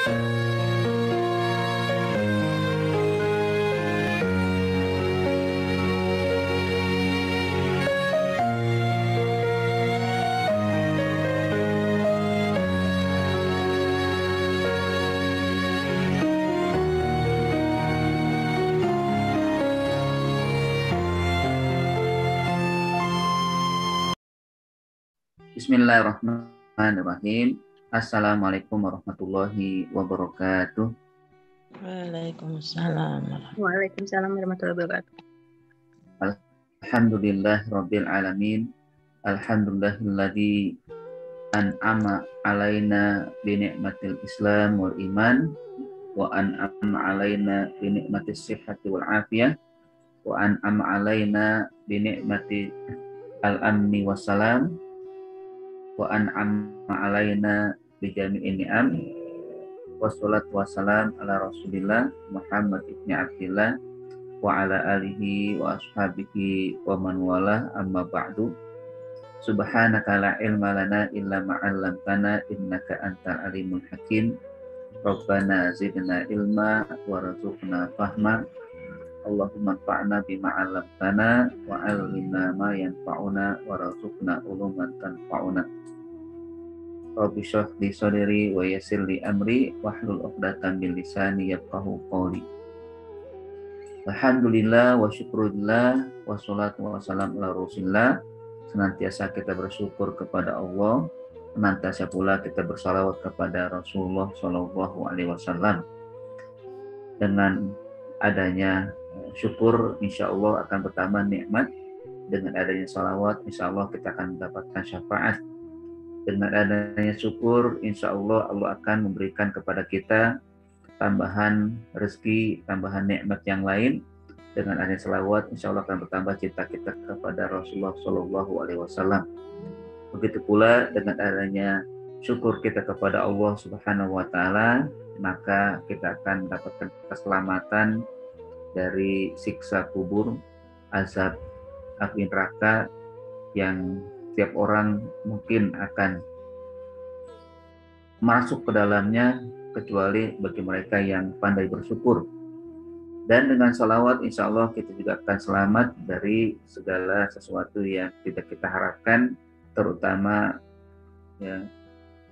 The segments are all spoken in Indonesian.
Bismillahirrahmanirrahim. Assalamualaikum warahmatullahi wabarakatuh. Waalaikumsalam. Waalaikumsalam warahmatullahi wabarakatuh. Alhamdulillah rabbil alamin. Alhamdulillahilladzi an'ama alaina bi ni'matil Islam wal iman wa an'ama alaina bi ni'matis sihhati wal afiyah wa an'ama alaina bi ni'mati al-amni wassalam wa an'ama alaina bi jami'in ni'am. Wassalatu wassalam ala Rasulillah Muhammad ibn Abdillah wa ala alihi wa ashabihi wa man wala, amma ba'du. Subhanaka la ilma lana illa ma 'allamtana innaka antal alimul hakim. Rabbana zidna ilma warzuqna fahma. Allahumma anfa'na bima 'allamtana wa 'allimna ma yanfa'una warzuqna uluman tanfa'una. Rabbi shrah li sadri wa yassir li amri wahlul 'uqdatam min lisani yafqahu qawli. Alhamdulillah wa syukurillah wa salatu wa salam ala Rasulillah. Senantiasa kita bersyukur kepada Allah, senantiasa pula kita bersalawat kepada Rasulullah Shallallahu Alaihi Wasallam. Dengan adanya syukur, insya Allah akan bertambah nikmat. Dengan adanya salawat, insya Allah kita akan mendapatkan syafaat. Dengan adanya syukur, insya Allah Allah akan memberikan kepada kita tambahan rezeki, tambahan nikmat yang lain. Dengan adanya salawat, insya Allah akan bertambah cinta kita kepada Rasulullah Shallallahu Alaihi Wasallam. Begitu pula dengan adanya syukur kita kepada Allah Subhanahu Wa Taala, maka kita akan mendapatkan keselamatan dari siksa kubur, azab api neraka yang setiap orang mungkin akan masuk ke dalamnya kecuali bagi mereka yang pandai bersyukur. Dan dengan salawat insya Allah kita juga akan selamat dari segala sesuatu yang tidak kita harapkan, terutama ya,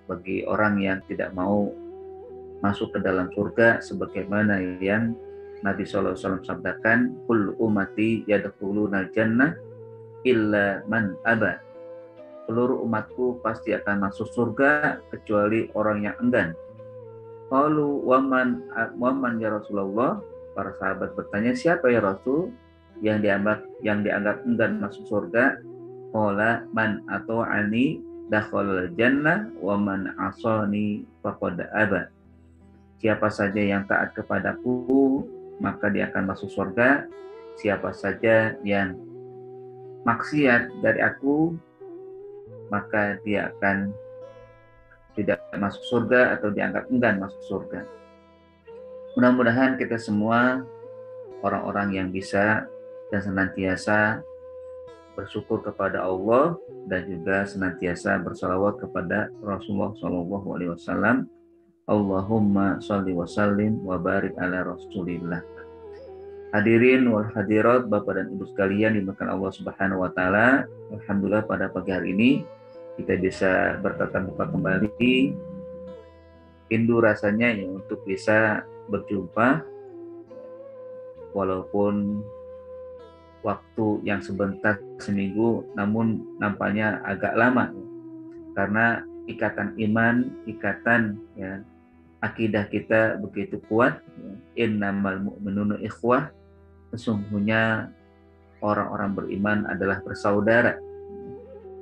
bagi orang yang tidak mau masuk ke dalam surga, sebagaimana yang Nabi SAW sabdakan, "Kullu ummati yadkhuluna jannah illa man aba." Seluruh umatku pasti akan masuk surga kecuali orang yang enggan. Qalu waman ya Rasulullah. Para sahabat bertanya, siapa ya Rasul yang dianggap enggan masuk surga? Qala man ata'ani dakhalal jannah wa man asani faqad aba. Siapa saja yang taat kepadaku maka dia akan masuk surga. Siapa saja yang maksiat dari aku maka dia akan tidak masuk surga atau dianggap enggan masuk surga. Mudah-mudahan kita semua orang-orang yang bisa dan senantiasa bersyukur kepada Allah dan juga senantiasa bersalawat kepada Rasulullah SAW. Allahumma sholli wa sallim wa barik ala Rasulillah. Hadirin wal hadirat, Bapak dan Ibu sekalian dimuliakan Allah Subhanahu Wa Taala. Alhamdulillah pada pagi hari ini kita bisa bertatap muka kembali. Rindu rasanya ya untuk bisa berjumpa, walaupun waktu yang sebentar seminggu, namun nampaknya agak lama karena ikatan iman, ikatan ya, akidah kita begitu kuat. Innamal mu'minuna ikhwah, sesungguhnya orang-orang beriman adalah bersaudara.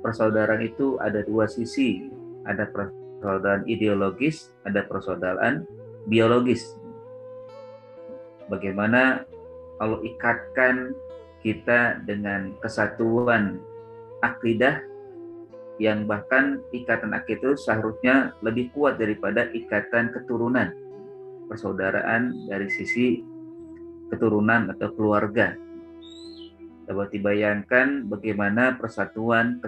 Persaudaraan itu ada dua sisi, ada persaudaraan ideologis, ada persaudaraan biologis. Bagaimana Allah ikatkan kita dengan kesatuan akidah, yang bahkan ikatan akidah itu seharusnya lebih kuat daripada ikatan keturunan, persaudaraan dari sisi keturunan atau keluarga. Dapat dibayangkan bagaimana kesatuan,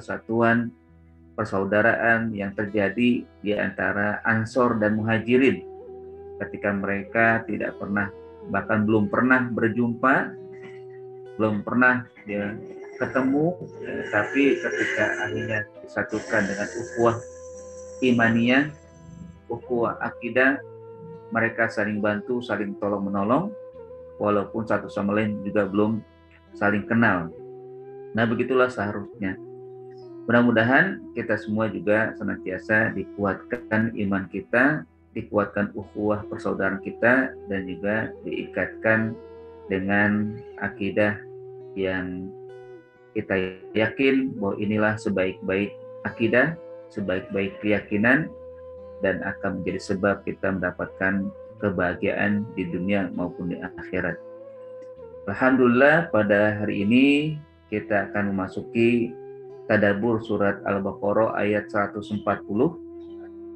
persaudaraan yang terjadi di antara Ansor dan Muhajirin. ketika mereka tidak pernah, bahkan belum pernah berjumpa, belum pernah ya ketemu, tapi ketika akhirnya disatukan dengan ukhuwah imaniyah, ukhuwah akidah, mereka saling bantu, saling tolong menolong, walaupun satu sama lain juga belum saling kenal. Nah, begitulah seharusnya. Mudah-mudahan kita semua juga senantiasa dikuatkan iman kita, dikuatkan ukhuwah persaudaraan kita, dan juga diikatkan dengan akidah yang kita yakin bahwa inilah sebaik-baik akidah, sebaik-baik keyakinan, dan akan menjadi sebab kita mendapatkan kebahagiaan di dunia maupun di akhirat. Alhamdulillah, pada hari ini kita akan memasuki tadabbur surat Al-Baqarah ayat 140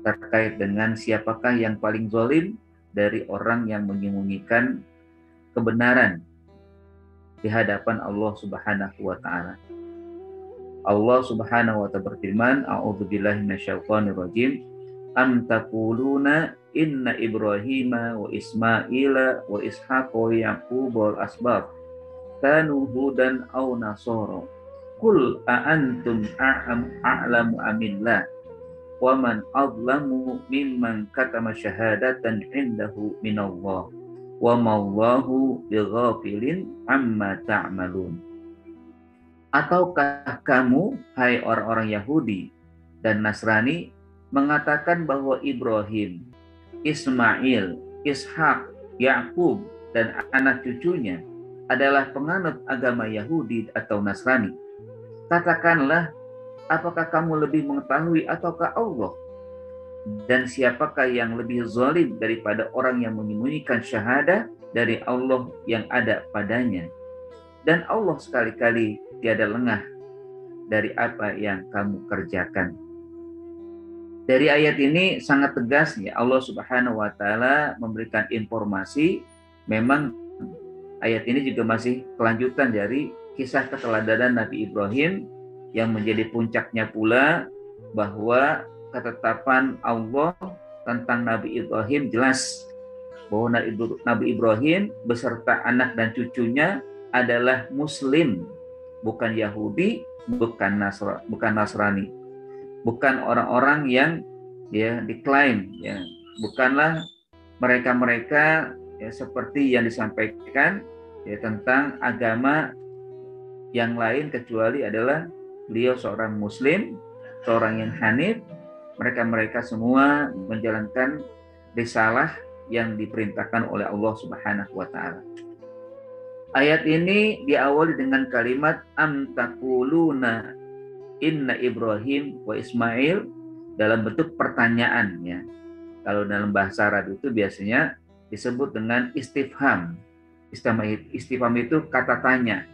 terkait dengan siapakah yang paling zalim dari orang yang menyembunyikan kebenaran di hadapan Allah Subhanahu wa taala. Allah Subhanahu wa taala berfirman, A'udzubillahi minasyaitonir rajim. Am taquluna inna Ibrahima wa Ismaila wa Ishaqa wa Yaqub wal asbab kanu hudan aw nasara. Qul a antum a'lamu amillah wa man azlamu mimman katama syahadatan indahu minallah wa mallahu bighafilin amma ta'malun. Ataukah kamu, hai orang-orang Yahudi dan Nasrani, mengatakan bahwa Ibrahim, Ismail, Ishak, Yakub, dan anak cucunya adalah penganut agama Yahudi atau Nasrani? Katakanlah, apakah kamu lebih mengetahui ataukah Allah? Dan siapakah yang lebih zalim daripada orang yang menyembunyikan syahadah dari Allah yang ada padanya? Dan Allah sekali-kali tiada lengah dari apa yang kamu kerjakan. Dari ayat ini sangat tegas ya, Allah Subhanahu wa taala memberikan informasi. Memang ayat ini juga masih kelanjutan dari kisah keteladanan Nabi Ibrahim yang menjadi puncaknya pula bahwa ketetapan Allah tentang Nabi Ibrahim jelas bahwa Nabi Ibrahim beserta anak dan cucunya adalah Muslim, bukan Yahudi, bukan Nasrani, bukan orang-orang yang ya diklaim ya, bukanlah mereka-mereka ya, seperti yang disampaikan ya, tentang agama yang lain kecuali adalah beliau seorang Muslim, seorang yang hanif. Mereka semua menjalankan risalah yang diperintahkan oleh Allah Subhanahu wa taala. Ayat ini diawali dengan kalimat am taquluna inna Ibrahim wa Ismail dalam bentuk pertanyaan ya. Kalau dalam bahasa Arab itu biasanya disebut dengan istifham. Istifham itu kata tanya.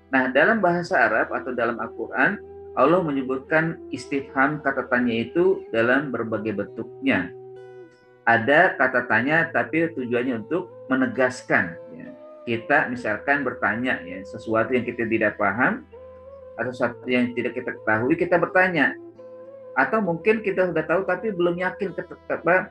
Nah, dalam bahasa Arab atau dalam Al-Quran, Allah menyebutkan istifham kata tanya itu dalam berbagai bentuknya. Ada kata tanya tapi tujuannya untuk menegaskan ya. Kita misalkan bertanya ya, sesuatu yang kita tidak paham atau sesuatu yang tidak kita ketahui, kita bertanya. Atau mungkin kita sudah tahu tapi belum yakin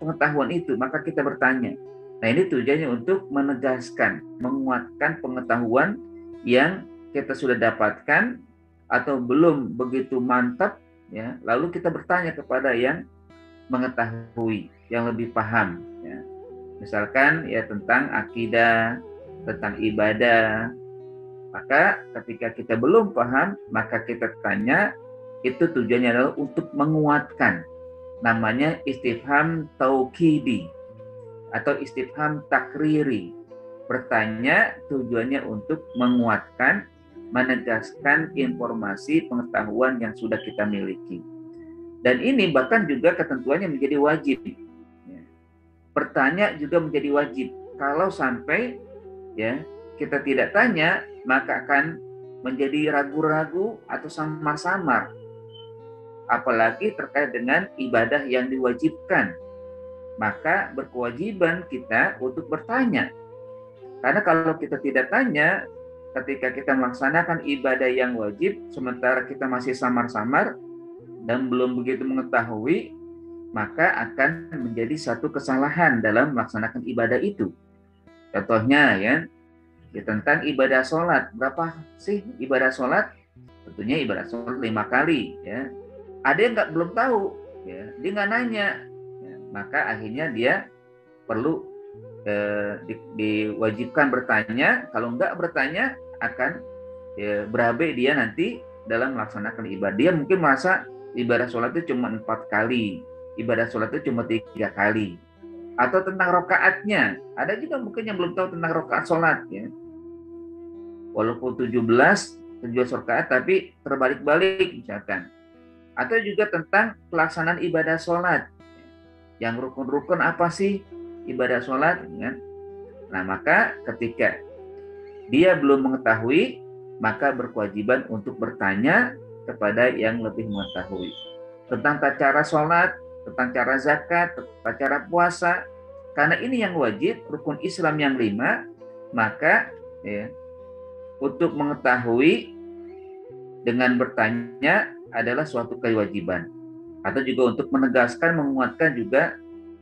pengetahuan itu, maka kita bertanya. Nah, ini tujuannya untuk menegaskan, menguatkan pengetahuan yang kita sudah dapatkan atau belum begitu mantap ya, lalu kita bertanya kepada yang mengetahui, yang lebih paham ya. Misalkan ya tentang akidah, tentang ibadah, maka ketika kita belum paham maka kita tanya. Itu tujuannya adalah untuk menguatkan, namanya istifham taukidi atau istifham takriri. Bertanya tujuannya untuk menguatkan, menegaskan informasi pengetahuan yang sudah kita miliki. Dan ini bahkan juga ketentuannya menjadi wajib. Bertanya juga menjadi wajib. Kalau sampai ya kita tidak tanya, maka akan menjadi ragu-ragu atau samar-samar. Apalagi terkait dengan ibadah yang diwajibkan. Maka berkewajiban kita untuk bertanya. Karena kalau kita tidak tanya, ketika kita melaksanakan ibadah yang wajib, sementara kita masih samar-samar dan belum begitu mengetahui, maka akan menjadi satu kesalahan dalam melaksanakan ibadah itu. Contohnya ya tentang ibadah sholat. Berapa sih ibadah sholat? Tentunya ibadah sholat 5 kali. Ya. Ada yang belum tahu, ya, dia nggak nanya, ya, maka akhirnya dia perlu diwajibkan bertanya. Kalau nggak bertanya akan berabe dia nanti dalam melaksanakan ibadah. Dia mungkin merasa ibadah sholat itu cuma 4 kali, ibadah sholat itu cuma 3 kali. Atau tentang rokaatnya, ada juga mungkin yang belum tahu tentang rokaat sholat, ya. Walaupun 17 rokaat tapi terbalik-balik misalkan. Atau juga tentang pelaksanaan ibadah sholat, yang rukun-rukun apa sih ibadah sholat, ya? Nah, maka ketika dia belum mengetahui, maka berkewajiban untuk bertanya kepada yang lebih mengetahui tentang tata cara sholat, tentang cara zakat, tentang cara puasa. Karena ini yang wajib, rukun Islam yang 5, maka ya, untuk mengetahui dengan bertanya adalah suatu kewajiban. Atau juga untuk menegaskan, menguatkan juga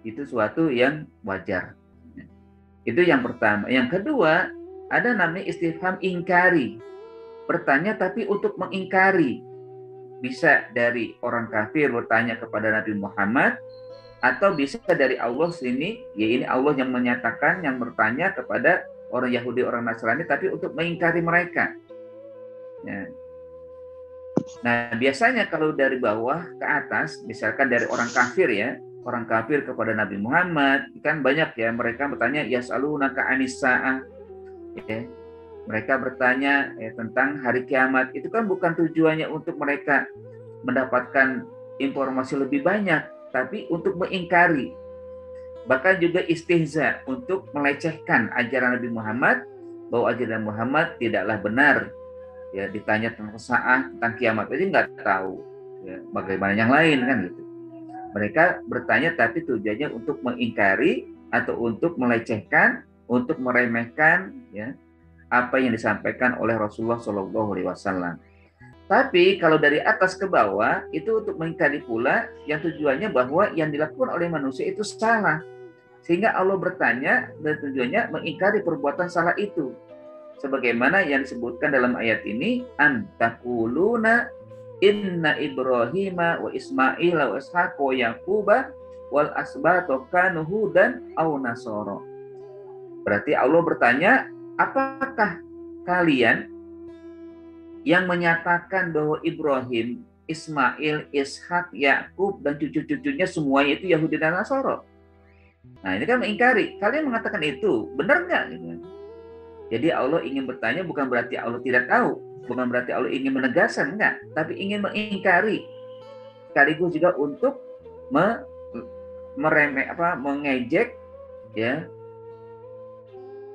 itu suatu yang wajar. Itu yang pertama. Yang kedua, ada namanya istifham ingkari. Bertanya tapi untuk mengingkari. Bisa dari orang kafir bertanya kepada Nabi Muhammad, atau bisa dari Allah sini, ya ini Allah yang menyatakan, yang bertanya kepada orang Yahudi, orang Nasrani, tapi untuk mengingkari mereka. Ya. Nah, biasanya kalau dari bawah ke atas, misalkan dari orang kafir ya, orang kafir kepada Nabi Muhammad, kan banyak ya, mereka bertanya, yas'alunaka anis sa'ah, ya. Mereka bertanya tentang hari kiamat. Itu kan bukan tujuannya untuk mereka mendapatkan informasi lebih banyak, tapi untuk mengingkari. Bahkan juga istihza, untuk melecehkan ajaran Nabi Muhammad, bahwa ajaran Muhammad tidaklah benar. Ya, ditanya tentang saat, tentang kiamat aja nggak tahu. Ya, bagaimana yang lain kan gitu. Mereka bertanya tapi tujuannya untuk mengingkari atau untuk melecehkan, untuk meremehkan ya apa yang disampaikan oleh Rasulullah Shallallahu Alaihi Wasallam. Tapi kalau dari atas ke bawah itu untuk mengingkari pula, yang tujuannya bahwa yang dilakukan oleh manusia itu salah, sehingga Allah bertanya dan tujuannya mengingkari perbuatan salah itu. Sebagaimana yang disebutkan dalam ayat ini, antaquluna inna Ibrahima wa Ismaila wa Ishaq wa Yaquba wal asbata kanu hudan aw nasara. Berarti Allah bertanya, apakah kalian yang menyatakan bahwa Ibrahim, Ismail, Ishak, Yakub dan cucu-cucunya semuanya itu Yahudi dan Nasara? Nah, ini kan mengingkari. Kalian mengatakan itu, benar nggak? Jadi Allah ingin bertanya, bukan berarti Allah tidak tahu, bukan berarti Allah ingin menegaskan, enggak, tapi ingin mengingkari. Sekaligus juga untuk mengejek ya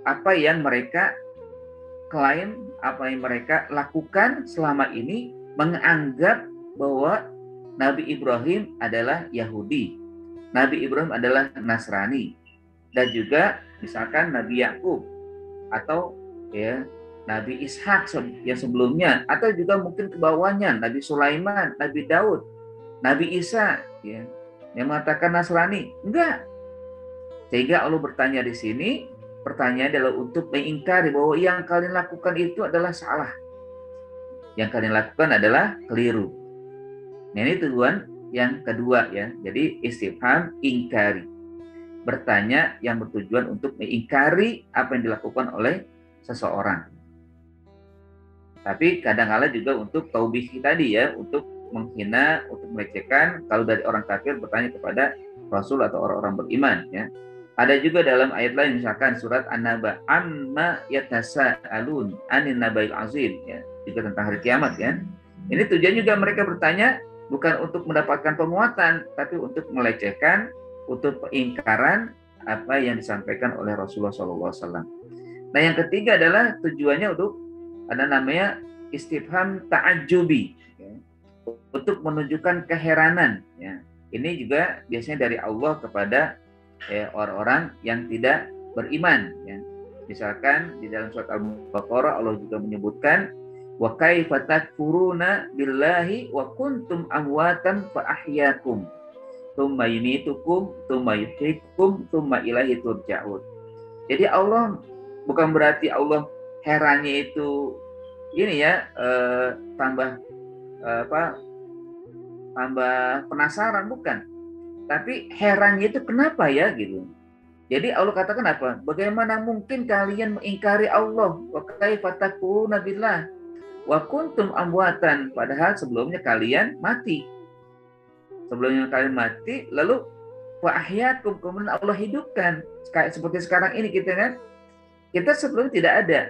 apa yang mereka klaim, apa yang mereka lakukan selama ini, menganggap bahwa Nabi Ibrahim adalah Yahudi, Nabi Ibrahim adalah Nasrani, dan juga misalkan Nabi Yakub atau ya Nabi Ishak yang sebelumnya, atau juga mungkin ke bawahnya Nabi Sulaiman, Nabi Daud, Nabi Isa ya, yang mengatakan Nasrani. Enggak. Sehingga Allah bertanya di sini, pertanyaan adalah untuk mengingkari bahwa yang kalian lakukan itu adalah salah. Yang kalian lakukan adalah keliru. Nah, ini tujuan yang kedua ya. Jadi istifham ingkari. Bertanya yang bertujuan untuk mengingkari apa yang dilakukan oleh seseorang. Tapi kadang-kala juga untuk taubih tadi ya, untuk menghina, untuk melecehkan kalau dari orang kafir bertanya kepada Rasul atau orang-orang beriman ya. Ada juga dalam ayat lain, misalkan surat An-Naba, amma yatasaalun anin nabail azim ya, juga tentang hari kiamat ya. Ini tujuan juga mereka bertanya bukan untuk mendapatkan penguatan, tapi untuk melecehkan, untuk pengingkaran apa yang disampaikan oleh Rasulullah SAW. Nah, yang ketiga adalah tujuannya untuk ada namanya istifham ta'ajjubi ya, untuk menunjukkan keheranan ya. Ini juga biasanya dari Allah kepada orang-orang yang tidak beriman ya. Misalkan di dalam surat Al-Baqarah Allah juga menyebutkan wa kaifa takfuruna billahi wa kuntum amwatan fa ahyaakum. tsumma yumitukum, tsumma yuhyikum, tsumma ilaihi turja'un. Jadi Allah bukan berarti Allah herannya itu ini ya tambah tambah penasaran, bukan. Tapi herannya itu kenapa ya gitu. Jadi Allah katakan apa? Bagaimana mungkin kalian mengingkari Allah? Wa kaifa takfuruna billah wa kuntum amwatan, padahal sebelumnya kalian mati. Sebelumnya kalian mati, lalu wa ahyakum, kemudian Allah hidupkan. Kayak seperti sekarang ini kita kan, kita sebelumnya tidak ada.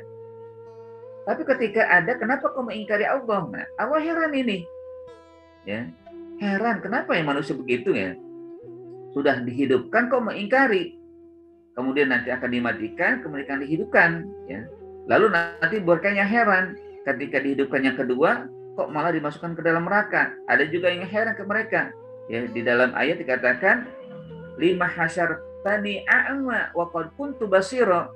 Tapi ketika ada, kenapa kau mengingkari Allah? Nah, Allah heran ini. Ya. Heran, kenapa ya manusia begitu ya? Sudah dihidupkan kok mengingkari. Kemudian nanti akan dimatikan, kemudian akan dihidupkan, ya. Lalu nanti berkanya heran, ketika dihidupkan yang kedua, kok malah dimasukkan ke dalam neraka. Ada juga yang heran ke mereka. Ya, di dalam ayat dikatakan, lima hasyartani a'ma wa qad kuntu basira.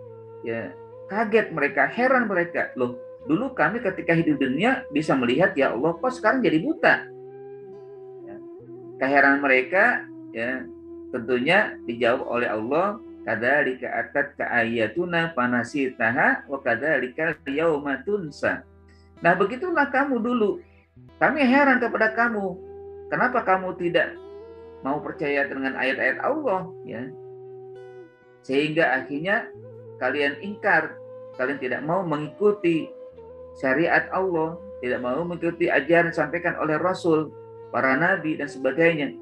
Ya, kaget mereka, heran mereka. Loh, dulu kami ketika hidup dunia bisa melihat, ya Allah, kok sekarang jadi buta? Ya. Keheranan mereka, ya, tentunya dijawab oleh Allah, kadzalika atat ka ayatuna fanasitaha wa kadzalika yauma tunsa. Nah, begitulah kamu dulu. Kami heran kepada kamu. Kenapa kamu tidak mau percaya dengan ayat-ayat Allah, ya? Sehingga akhirnya kalian ingkar, kalian tidak mau mengikuti syariat Allah, tidak mau mengikuti ajaran disampaikan oleh Rasul, para nabi dan sebagainya.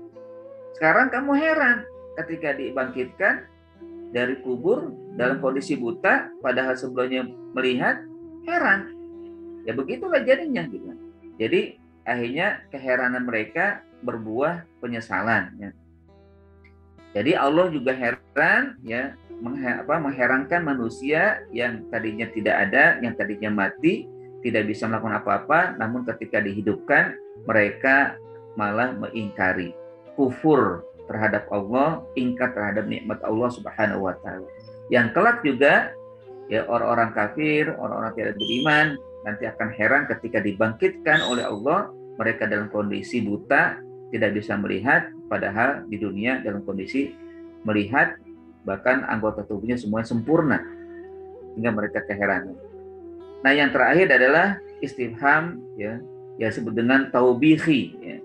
Sekarang kamu heran ketika dibangkitkan dari kubur dalam kondisi buta, padahal sebelumnya melihat, heran. Ya begitulah jadinya gitu. Jadi akhirnya keheranan mereka berbuah penyesalan, ya. Jadi Allah juga heran, ya, mengherankan manusia yang tadinya tidak ada, yang tadinya mati, tidak bisa melakukan apa-apa, namun ketika dihidupkan mereka malah mengingkari, kufur terhadap Allah, ingkar terhadap nikmat Allah Subhanahu wa taala. Yang kelak juga, ya, orang-orang kafir, orang-orang tidak beriman nanti akan heran ketika dibangkitkan oleh Allah, mereka dalam kondisi buta, tidak bisa melihat, padahal di dunia dalam kondisi melihat, bahkan anggota tubuhnya semua sempurna, hingga mereka keheranan. Nah, yang terakhir adalah istifham, ya, yang disebut dengan taubihi, ya,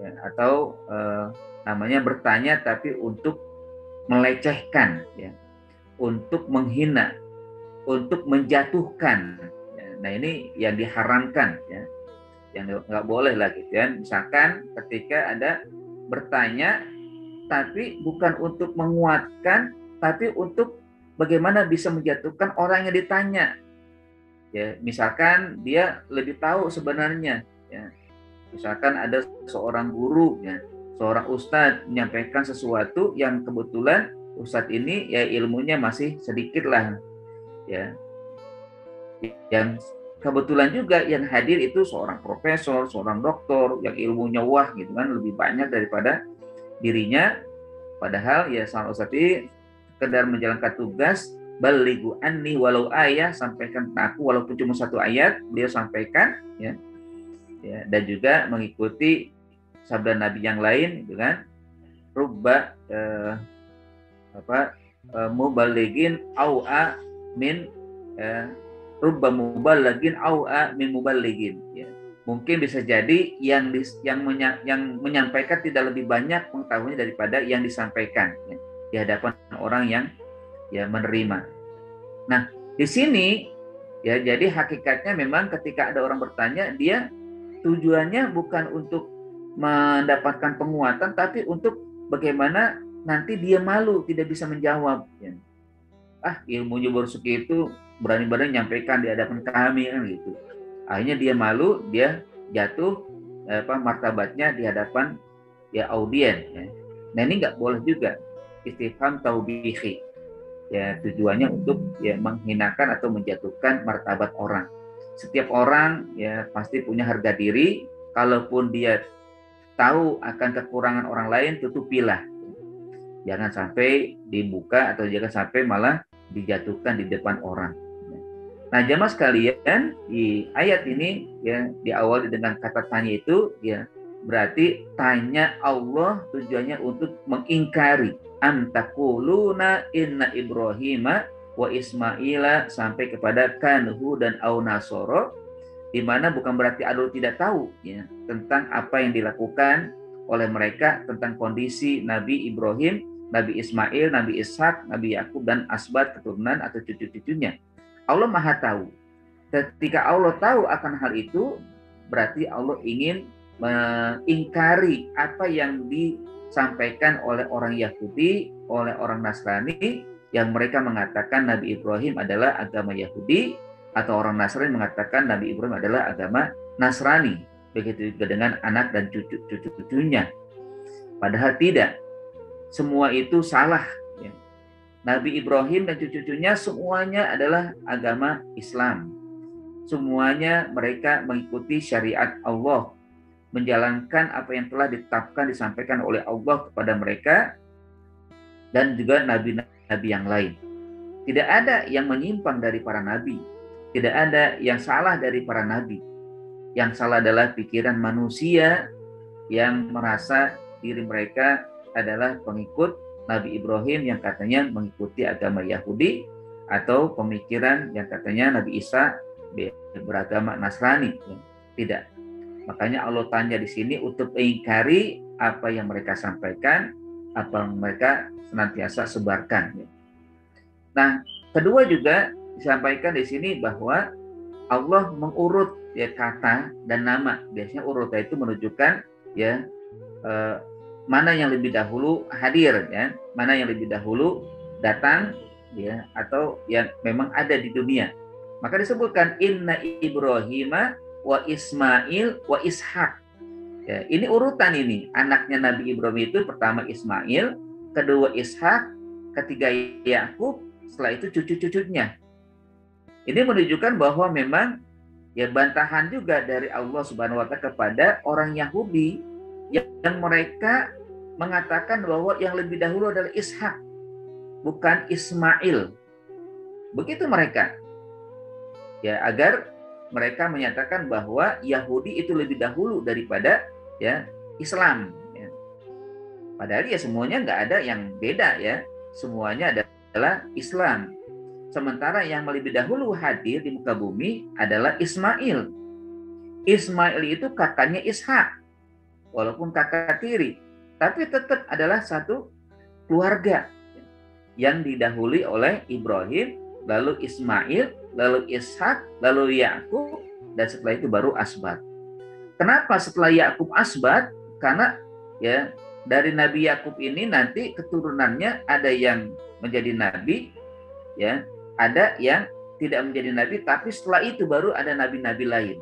ya, atau namanya bertanya tapi untuk melecehkan, ya, untuk menghina, untuk menjatuhkan. Ya. Nah, ini yang diharamkan, ya, yang nggak boleh lagi, ya. Misalkan ketika ada bertanya tapi bukan untuk menguatkan, tapi untuk bagaimana bisa menjatuhkan orang yang ditanya. Ya, misalkan dia lebih tahu sebenarnya, ya. Misalkan ada seorang guru, ya, seorang ustadz menyampaikan sesuatu yang kebetulan ustadz ini ya ilmunya masih sedikit lah, ya. Yang kebetulan juga yang hadir itu seorang profesor, seorang doktor yang ilmunya wah gitu kan, lebih banyak daripada dirinya. Padahal ya sang ustadz ini sekedar menjalankan tugas, balighu anni walau ayat, sampaikan ke aku walaupun cuma satu ayat beliau sampaikan, ya. Ya, dan juga mengikuti sabda Nabi yang lain, gitu kan, rubba mubaligin au'a min rubba mubaligin au'a min mubaligin, ya. Mungkin bisa jadi yang menyampaikan tidak lebih banyak pengetahuannya daripada yang disampaikan, ya, di hadapan orang yang, ya, menerima. Nah, di sini, ya, jadi hakikatnya memang ketika ada orang bertanya, dia tujuannya bukan untuk mendapatkan penguatan, tapi untuk bagaimana nanti dia malu tidak bisa menjawab, ya. Ilmunya baru segitu, berani-berani nyampaikan di hadapan kami, kan gitu. Akhirnya dia malu, dia jatuh martabatnya di hadapan, ya, audien, ya. Nah, ini nggak boleh juga istifham taubihi, ya, tujuannya untuk, ya, menghinakan atau menjatuhkan martabat orang. Setiap orang, ya, pasti punya harga diri. Kalaupun dia tahu akan kekurangan orang lain, tutupilah. Jangan sampai dibuka atau jangan sampai malah dijatuhkan di depan orang. Nah, jamaah sekalian, di ayat ini, ya, diawali dengan kata tanya itu, ya, Berarti tanya Allah tujuannya untuk mengingkari. Antakuluna inna Ibrahima wa Ismaila sampai kepada kanhu dan au nasoro, di mana bukan berarti Allah tidak tahu ya tentang apa yang dilakukan oleh mereka, tentang kondisi Nabi Ibrahim, Nabi Ismail, Nabi Ishak, Nabi Yakub dan asbat keturunan atau cucu-cucunya. Allah Maha tahu. Ketika Allah tahu akan hal itu, berarti Allah ingin mengingkari apa yang disampaikan oleh orang Yahudi, oleh orang Nasrani, yang mereka mengatakan Nabi Ibrahim adalah agama Yahudi, atau orang Nasrani mengatakan Nabi Ibrahim adalah agama Nasrani. Begitu juga dengan anak dan cucu-cucunya. Padahal tidak. Semua itu salah. Ya. Nabi Ibrahim dan cucu-cucunya semuanya adalah agama Islam. Semuanya mereka mengikuti syariat Allah, menjalankan apa yang telah ditetapkan, disampaikan oleh Allah kepada mereka, dan juga nabi-nabi yang lain. Tidak ada yang menyimpang dari para nabi. Tidak ada yang salah dari para nabi. Yang salah adalah pikiran manusia yang merasa diri mereka adalah pengikut Nabi Ibrahim yang katanya mengikuti agama Yahudi, atau pemikiran yang katanya Nabi Isa beragama Nasrani. Tidak. Makanya Allah tanya di sini untuk mengingkari apa yang mereka sampaikan, apa yang mereka senantiasa sebarkan. Nah, kedua juga disampaikan di sini bahwa Allah mengurut ya kata dan nama. Biasanya urutan itu menunjukkan ya mana yang lebih dahulu hadir, ya, mana yang lebih dahulu datang, ya, atau yang memang ada di dunia. Maka disebutkan inna Ibrahima wa Ismail wa Ishak. Ya, ini urutan ini. Anaknya Nabi Ibrahim itu pertama Ismail, kedua Ishak, ketiga Yakub, setelah itu cucu-cucunya. Ini menunjukkan bahwa memang ya bantahan juga dari Allah Subhanahu wa taala kepada orang Yahudi yang mereka mengatakan bahwa yang lebih dahulu adalah Ishak, bukan Ismail. Begitu mereka. Ya, agar mereka menyatakan bahwa Yahudi itu lebih dahulu daripada ya Islam. Ya. Padahal ya semuanya nggak ada yang beda ya, semuanya adalah Islam. Sementara yang lebih dahulu hadir di muka bumi adalah Ismail. Ismail itu kakaknya Ishak, walaupun kakak tiri, tapi tetap adalah satu keluarga yang didahului oleh Ibrahim, lalu Ismail, lalu Ishak, lalu Yakub, dan setelah itu baru Asbat. Kenapa setelah Yakub Asbat? Karena ya dari Nabi Yakub ini nanti keturunannya ada yang menjadi nabi, ya, ada yang tidak menjadi nabi, tapi setelah itu baru ada nabi-nabi lain.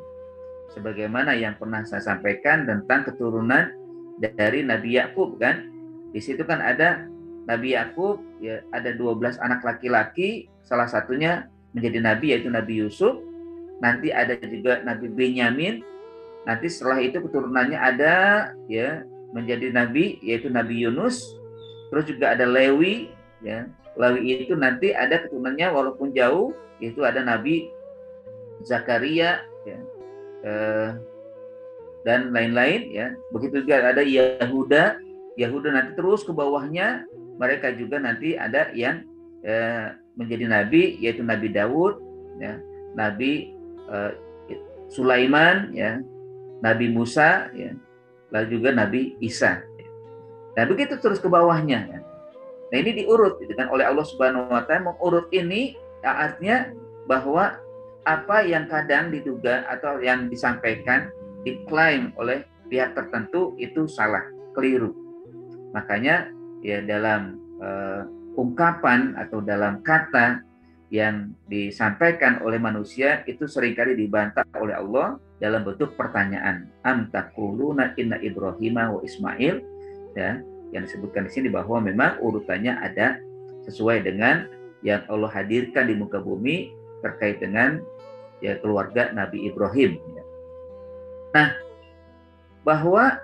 Sebagaimana yang pernah saya sampaikan tentang keturunan dari Nabi Yakub, kan? Di situ kan ada Nabi Yakub, ya, ada 12 anak laki-laki, salah satunya menjadi nabi yaitu Nabi Yusuf. Nanti ada juga Nabi Benyamin. Nanti setelah itu keturunannya ada ya menjadi nabi yaitu Nabi Yunus. Terus juga ada Lewi, ya. Lewi itu nanti ada keturunannya walaupun jauh, yaitu ada Nabi Zakaria, ya. Dan lain-lain, ya. Begitu juga ada Yahuda. Yahuda nanti terus ke bawahnya, mereka juga nanti ada yang menjadi nabi yaitu Nabi Daud, ya, Nabi Sulaiman, ya, Nabi Musa, ya, lalu juga Nabi Isa. Nah begitu terus ke bawahnya. Ya. Nah ini diurut gitu kan oleh Allah Subhanahu Wa Taala. Mengurut ini artinya bahwa apa yang kadang diduga atau yang disampaikan, diklaim oleh pihak tertentu itu salah, keliru. Makanya ya dalam ungkapan atau dalam kata yang disampaikan oleh manusia itu seringkali dibantah oleh Allah dalam bentuk pertanyaan. Am taquluna inna Ibrahima wa Ismail, ya, yang disebutkan di sini bahwa memang urutannya ada sesuai dengan yang Allah hadirkan di muka bumi terkait dengan ya keluarga Nabi Ibrahim. Nah, bahwa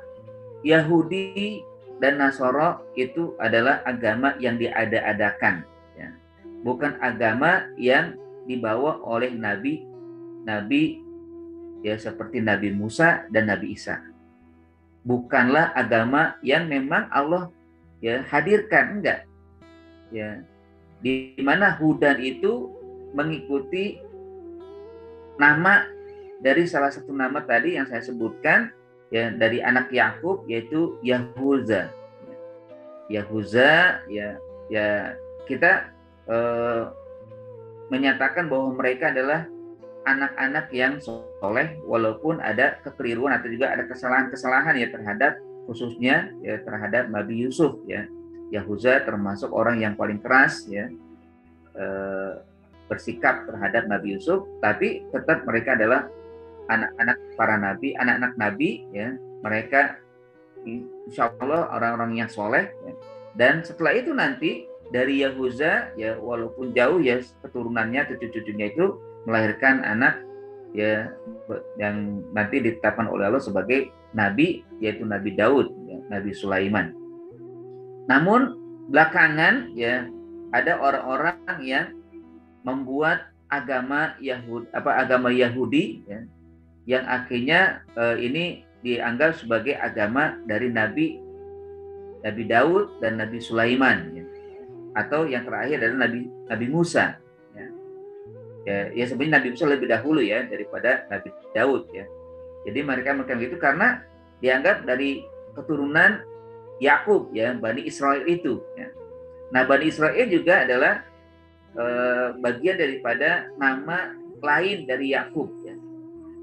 Yahudi dan Nasara itu adalah agama yang diada-adakan, ya. Bukan agama yang dibawa oleh nabi ya seperti Nabi Musa dan Nabi Isa. bukanlah agama yang memang Allah ya hadirkan, enggak. Ya, di mana hudan itu mengikuti nama dari salah satu nama tadi yang saya sebutkan ya, dari anak Yakub, yaitu Yahuza. Yahuza ya kita menyatakan bahwa mereka adalah anak-anak yang soleh, walaupun ada kekeliruan atau juga ada kesalahan-kesalahan ya terhadap, khususnya ya terhadap Nabi Yusuf ya. Yahuza termasuk orang yang paling keras ya, bersikap terhadap Nabi Yusuf, tapi tetap mereka adalah anak-anak para nabi, anak-anak nabi ya. Mereka insya Allah orang-orang yang soleh ya. Dan setelah itu nanti dari Yahuza ya, walaupun jauh ya keturunannya atau cucu-cucunya itu melahirkan anak ya yang nanti ditetapkan oleh Allah sebagai nabi, yaitu Nabi Daud ya, Nabi Sulaiman. Namun belakangan ya ada orang-orang yang membuat agama Yahudi ya, yang akhirnya ini dianggap sebagai agama dari Nabi Daud dan Nabi Sulaiman ya. Atau yang terakhir adalah Nabi Musa ya sebenarnya Nabi Musa lebih dahulu ya daripada Nabi Daud ya. Jadi mereka melakukan itu karena dianggap dari keturunan Yakub ya, Bani Israel itu ya. Nah, Bani Israel juga adalah bagian daripada nama lain dari Yakub ya.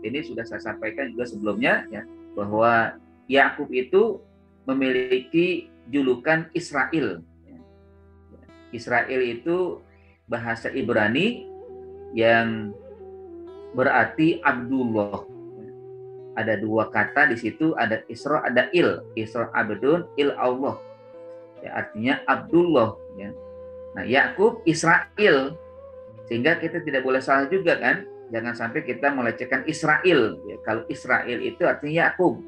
Ini sudah saya sampaikan juga sebelumnya ya, bahwa Yakub itu memiliki julukan Israel ya. Israel itu bahasa Ibrani yang berarti Abdullah. Ada dua kata di situ, ada Isra, ada Il. Isra Abdun, Il Allah. Ya, artinya Abdullah ya. Nah, Yakub Israel, sehingga kita tidak boleh salah juga kan. Jangan sampai kita melecehkan Israel ya. Kalau Israel itu artinya Yakub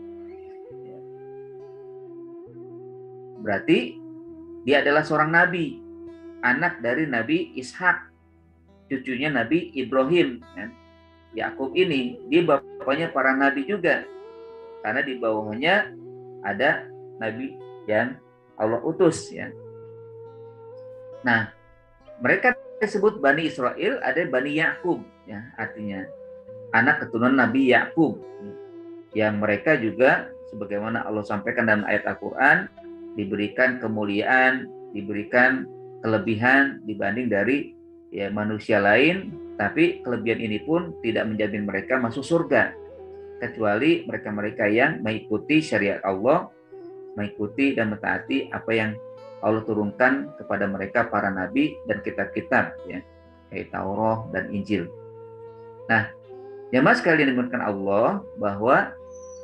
ya. Berarti dia adalah seorang nabi, anak dari Nabi Ishak, cucunya Nabi Ibrahim ya. Yakub ini dia bapaknya para nabi juga, karena di bawahnya ada nabi yang Allah utus ya. Nah, mereka disebut Bani Israel, ada Bani Yakub ya, artinya anak keturunan Nabi Yakub, yang mereka juga sebagaimana Allah sampaikan dalam ayat Al-Qur'an diberikan kemuliaan, diberikan kelebihan dibanding dari ya manusia lain, tapi kelebihan ini pun tidak menjamin mereka masuk surga, kecuali mereka-mereka yang mengikuti syariat Allah, mengikuti dan mentaati apa yang Allah turunkan kepada mereka para nabi dan kitab-kitab ya, kayak Taurat dan Injil. Nah, jemaah sekalian dimuliakan Allah, bahwa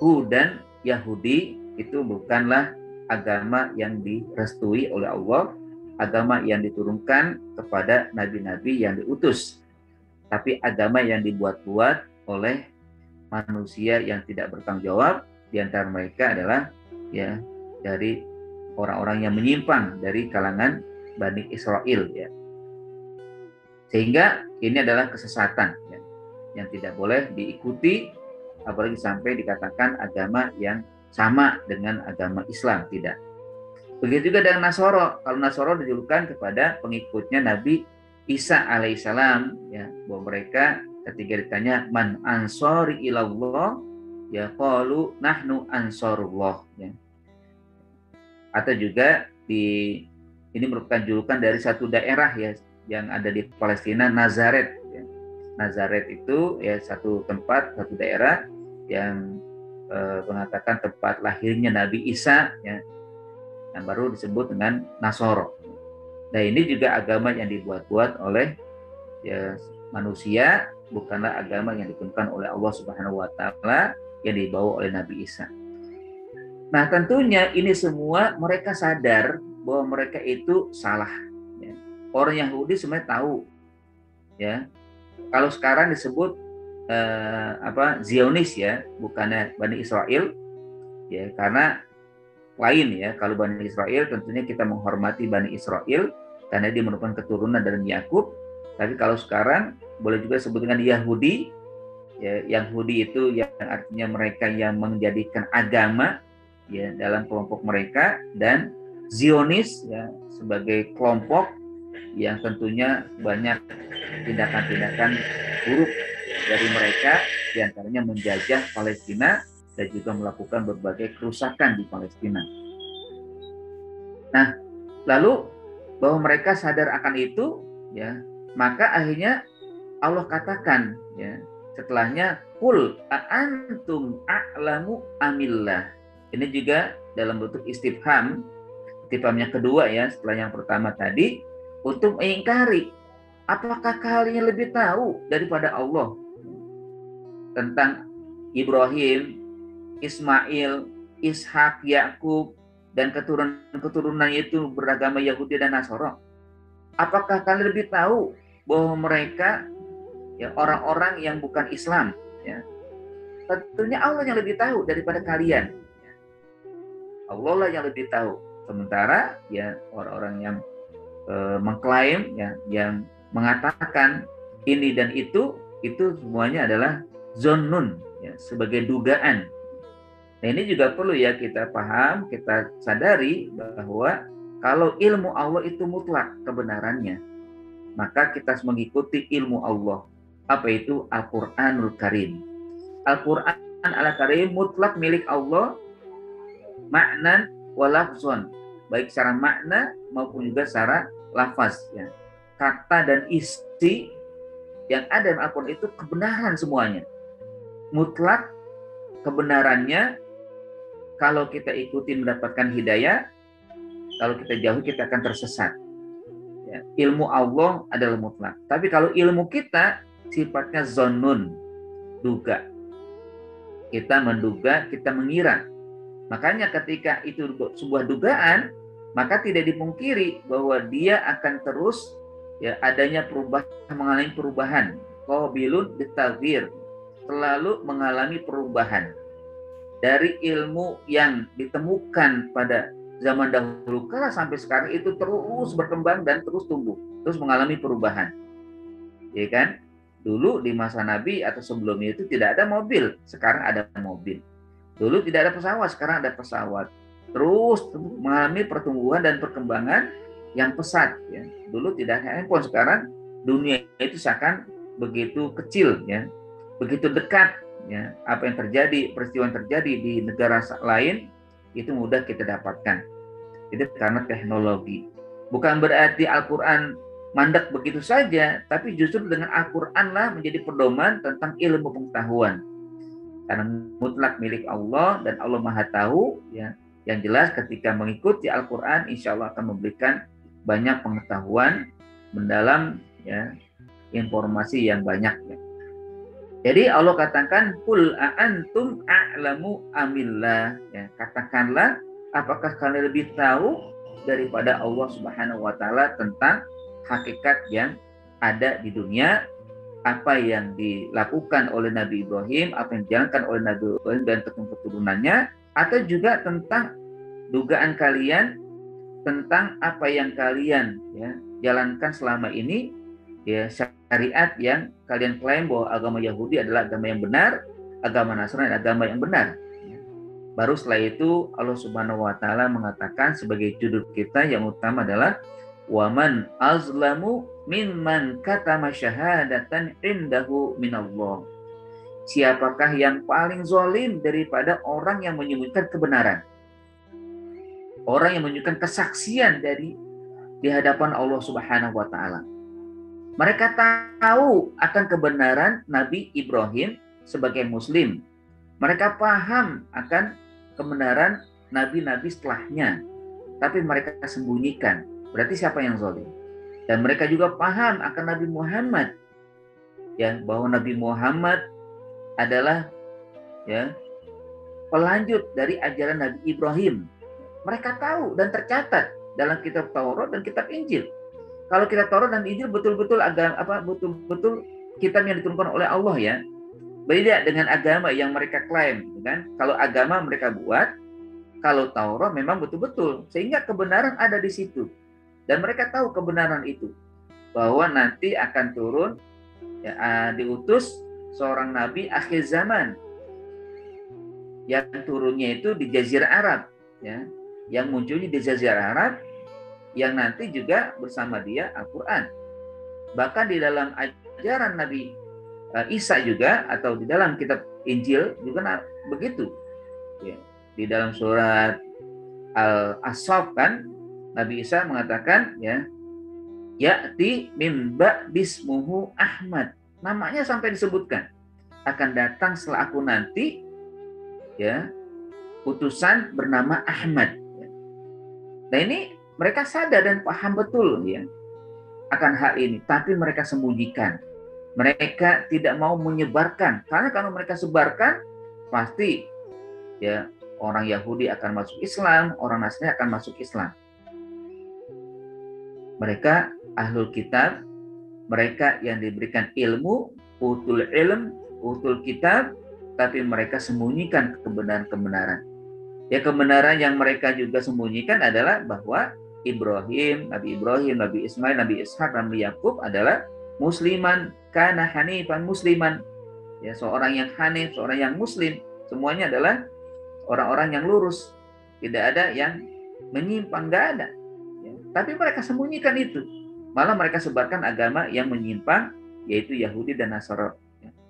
hudan Yahudi itu bukanlah agama yang direstui oleh Allah, agama yang diturunkan kepada nabi-nabi yang diutus, tapi agama yang dibuat-buat oleh manusia yang tidak bertanggung jawab. Di antara mereka adalah ya dari orang-orang yang menyimpang dari kalangan Bani Israel ya. Sehingga ini adalah kesesatan ya, yang tidak boleh diikuti, apalagi sampai dikatakan agama yang sama dengan agama Islam, tidak. Begitu juga dengan Nasoro. Kalau Nasoro dijulukan kepada pengikutnya Nabi Isa alaihissalam ya, bahwa mereka ketika ditanya man ansori ilallah ya qalu nahnu ansarullah ya. Atau juga ini merupakan julukan dari satu daerah ya yang ada di Palestina, Nazaret ya. Nazaret itu ya satu tempat, satu daerah yang mengatakan tempat lahirnya Nabi Isa ya, yang baru disebut dengan Nasoro. Nah, ini juga agama yang dibuat-buat oleh ya manusia, bukanlah agama yang diturunkan oleh Allah Subhanahu wa taala yang dibawa oleh Nabi Isa. Nah, tentunya ini semua mereka sadar bahwa mereka itu salah ya. Orang Yahudi sebenarnya tahu ya. Kalau sekarang disebut Zionis ya, bukannya Bani Israel ya, karena lain ya. Kalau Bani Israel tentunya kita menghormati Bani Israel karena dia merupakan keturunan dari Yakub. Tapi kalau sekarang boleh juga disebut dengan Yahudi ya. Yahudi itu yang artinya mereka yang menjadikan agama ya dalam kelompok mereka, dan Zionis ya sebagai kelompok yang tentunya banyak tindakan-tindakan buruk dari mereka, diantaranya menjajah Palestina dan juga melakukan berbagai kerusakan di Palestina. Nah, lalu bahwa mereka sadar akan itu, ya, maka akhirnya Allah katakan, ya, setelahnya, Qul a'antum a'lamu amillah. Ini juga dalam bentuk istifham, istifhamnya kedua ya, setelah yang pertama tadi, untuk mengingkari, apakah kalian lebih tahu daripada Allah tentang Ibrahim, Ismail, Ishak, Yakub, dan keturunan-keturunannya itu beragama Yahudi dan Nasara? Apakah kalian lebih tahu bahwa mereka ya orang-orang yang bukan Islam? Ya, tentunya Allah yang lebih tahu daripada kalian. Allah lah yang lebih tahu. Sementara ya orang-orang yang mengklaim ya, yang mengatakan ini dan itu semuanya adalah zonnun ya, sebagai dugaan. Nah, ini juga perlu ya kita paham, kita sadari bahwa kalau ilmu Allah itu mutlak kebenarannya, maka kita harus mengikuti ilmu Allah. Apa itu? Al-Quranul Karim. Al-Quran Al-Karim mutlak milik Allah, maknan walafzon, baik secara makna maupun juga secara lafaz ya. Kata dan isi yang ada dalam Al-Quran itu kebenaran semuanya, mutlak kebenarannya. Kalau kita ikuti mendapatkan hidayah, kalau kita jauhi kita akan tersesat ya. Ilmu Allah adalah mutlak, tapi kalau ilmu kita sifatnya zonun, duga, kita menduga, kita mengira. Makanya ketika itu sebuah dugaan, maka tidak dipungkiri bahwa dia akan terus ya adanya perubahan, mengalami perubahan. Qabilun ditaghyir, selalu mengalami perubahan. Dari ilmu yang ditemukan pada zaman dahulu kala sampai sekarang itu terus berkembang dan terus tumbuh, terus mengalami perubahan. Ya kan? Dulu di masa Nabi atau sebelumnya itu tidak ada mobil, sekarang ada mobil. Dulu tidak ada pesawat, sekarang ada pesawat. Terus mengalami pertumbuhan dan perkembangan yang pesat ya. Dulu tidak ada handphone, sekarang dunia itu seakan begitu kecil ya, begitu dekat ya. Apa yang terjadi, peristiwa yang terjadi di negara lain itu mudah kita dapatkan. Itu karena teknologi. Bukan berarti Al-Quran mandek begitu saja, tapi justru dengan Al-Quran lah menjadi pedoman tentang ilmu pengetahuan. Karena mutlak milik Allah dan Allah Maha Tahu ya. Yang jelas ketika mengikuti Al-Quran, insya Allah akan memberikan banyak pengetahuan mendalam ya, informasi yang banyak ya. Jadi Allah katakan, Qul a'antum a'lamu amillah ya, katakanlah apakah kalian lebih tahu daripada Allah Subhanahu wa taala tentang hakikat yang ada di dunia, apa yang dilakukan oleh Nabi Ibrahim, apa yang dijalankan oleh Nabi Ibrahim dan keturunannya, atau juga tentang dugaan kalian tentang apa yang kalian ya jalankan selama ini ya, syariat yang kalian klaim bahwa agama Yahudi adalah agama yang benar, agama Nasrani agama yang benar. Baru setelah itu Allah Subhanahu wa taala mengatakan sebagai judul kita yang utama adalah waman azlamu mimman katama syahadatan indahu minallah. Siapakah yang paling zalim daripada orang yang menyembunyikan kebenaran? Orang yang menunjukkan kesaksian di hadapan Allah Subhanahu wa taala. Mereka tahu akan kebenaran Nabi Ibrahim sebagai muslim. Mereka paham akan kebenaran nabi-nabi setelahnya, tapi mereka sembunyikan. Berarti siapa yang zalim? Dan mereka juga paham akan Nabi Muhammad, ya, bahwa Nabi Muhammad adalah ya pelanjut dari ajaran Nabi Ibrahim. Mereka tahu dan tercatat dalam kitab Taurat dan kitab Injil. Kalau kitab Taurat dan Injil betul-betul betul-betul kitab yang diturunkan oleh Allah ya. Beda dengan agama yang mereka klaim, kan? Kalau agama mereka buat, kalau Taurat memang betul-betul, sehingga kebenaran ada di situ. Dan mereka tahu kebenaran itu, bahwa nanti akan turun ya, diutus seorang nabi akhir zaman yang turunnya itu di Jazirah Arab, ya, yang munculnya di Jazirah Arab, yang nanti juga bersama dia Al-Quran. Bahkan di dalam ajaran Nabi Isa juga, atau di dalam kitab Injil juga begitu. Ya. Di dalam surat Al-Asaf kan, Nabi Isa mengatakan, ya, ya'ti mim ba'dismuhu Ahmad. Namanya sampai disebutkan. Akan datang setelah aku nanti, ya, utusan bernama Ahmad. Nah ini mereka sadar dan paham betul, ya, akan hal ini, tapi mereka sembunyikan. Mereka tidak mau menyebarkan, karena kalau mereka sebarkan, pasti, ya, orang Yahudi akan masuk Islam, orang Nasrani akan masuk Islam. Mereka ahlul kitab, mereka yang diberikan ilmu, utul ilm, utul kitab, tapi mereka sembunyikan kebenaran-kebenaran. Ya, kebenaran yang mereka juga sembunyikan adalah bahwa Nabi Ibrahim, Nabi Ismail, Nabi Ishak, Nabi Yakub adalah musliman, kana hanifan musliman. Ya, seorang yang hanif, seorang yang muslim, semuanya adalah orang-orang yang lurus. Tidak ada yang menyimpang, nggak ada. Ya, tapi mereka sembunyikan itu. Malah mereka sebarkan agama yang menyimpang, yaitu Yahudi dan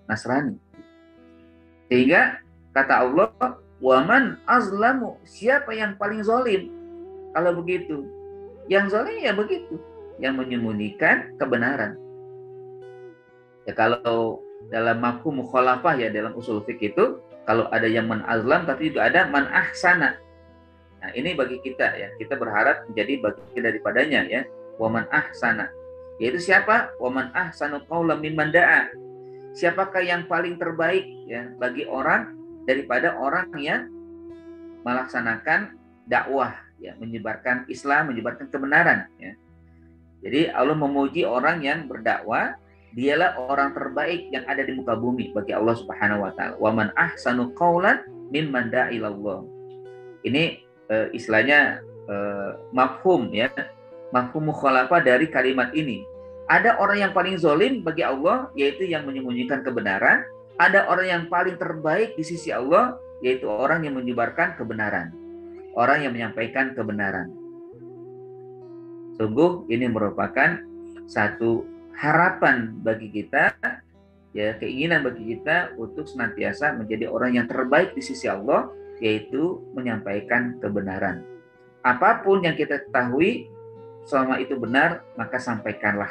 Nasrani. Sehingga kata Allah, waman azlamu, siapa yang paling zalim? Kalau begitu, yang zalim ya begitu, yang menyembunyikan kebenaran. Ya, kalau dalam mafhum mukhalafah, ya, dalam usul fikih itu, kalau ada yang man azlam, tapi juga ada man ahsana. Nah, ini bagi kita, ya, kita berharap menjadi bagian daripadanya, ya. Waman ahsana, yaitu siapa? Waman ahsanu qaulan mimman da'a. Siapakah yang paling terbaik, ya, bagi orang daripada orang yang melaksanakan dakwah, ya, menyebarkan Islam, menyebarkan kebenaran, ya. Jadi Allah memuji orang yang berdakwah, dialah orang terbaik yang ada di muka bumi bagi Allah Subhanahu wa taala. Waman ahsanu qaulan mimman da'a ilallah. Ini istilahnya mafhum, ya. Mafhum mukhalafah dari kalimat ini. Ada orang yang paling zalim bagi Allah, yaitu yang menyembunyikan kebenaran. Ada orang yang paling terbaik di sisi Allah, yaitu orang yang menyebarkan kebenaran. Orang yang menyampaikan kebenaran. Sungguh ini merupakan satu harapan bagi kita, ya, keinginan bagi kita untuk senantiasa menjadi orang yang terbaik di sisi Allah, yaitu menyampaikan kebenaran. Apapun yang kita ketahui, selama itu benar, maka sampaikanlah.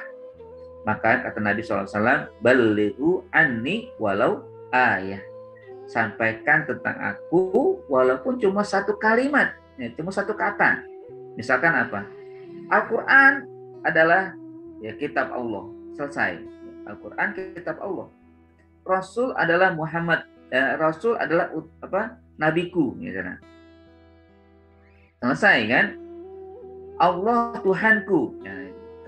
Maka kata Nabi SAW, balighu anni walau ayah. Sampaikan tentang aku walaupun cuma satu kalimat, ya, cuma satu kata. Misalkan apa? Al-Quran adalah, ya, kitab Allah. Selesai. Al-Quran kitab Allah. Rasul adalah Muhammad. Rasul adalah nabiku. Misalnya. Selesai kan? Allah Tuhanku, ya,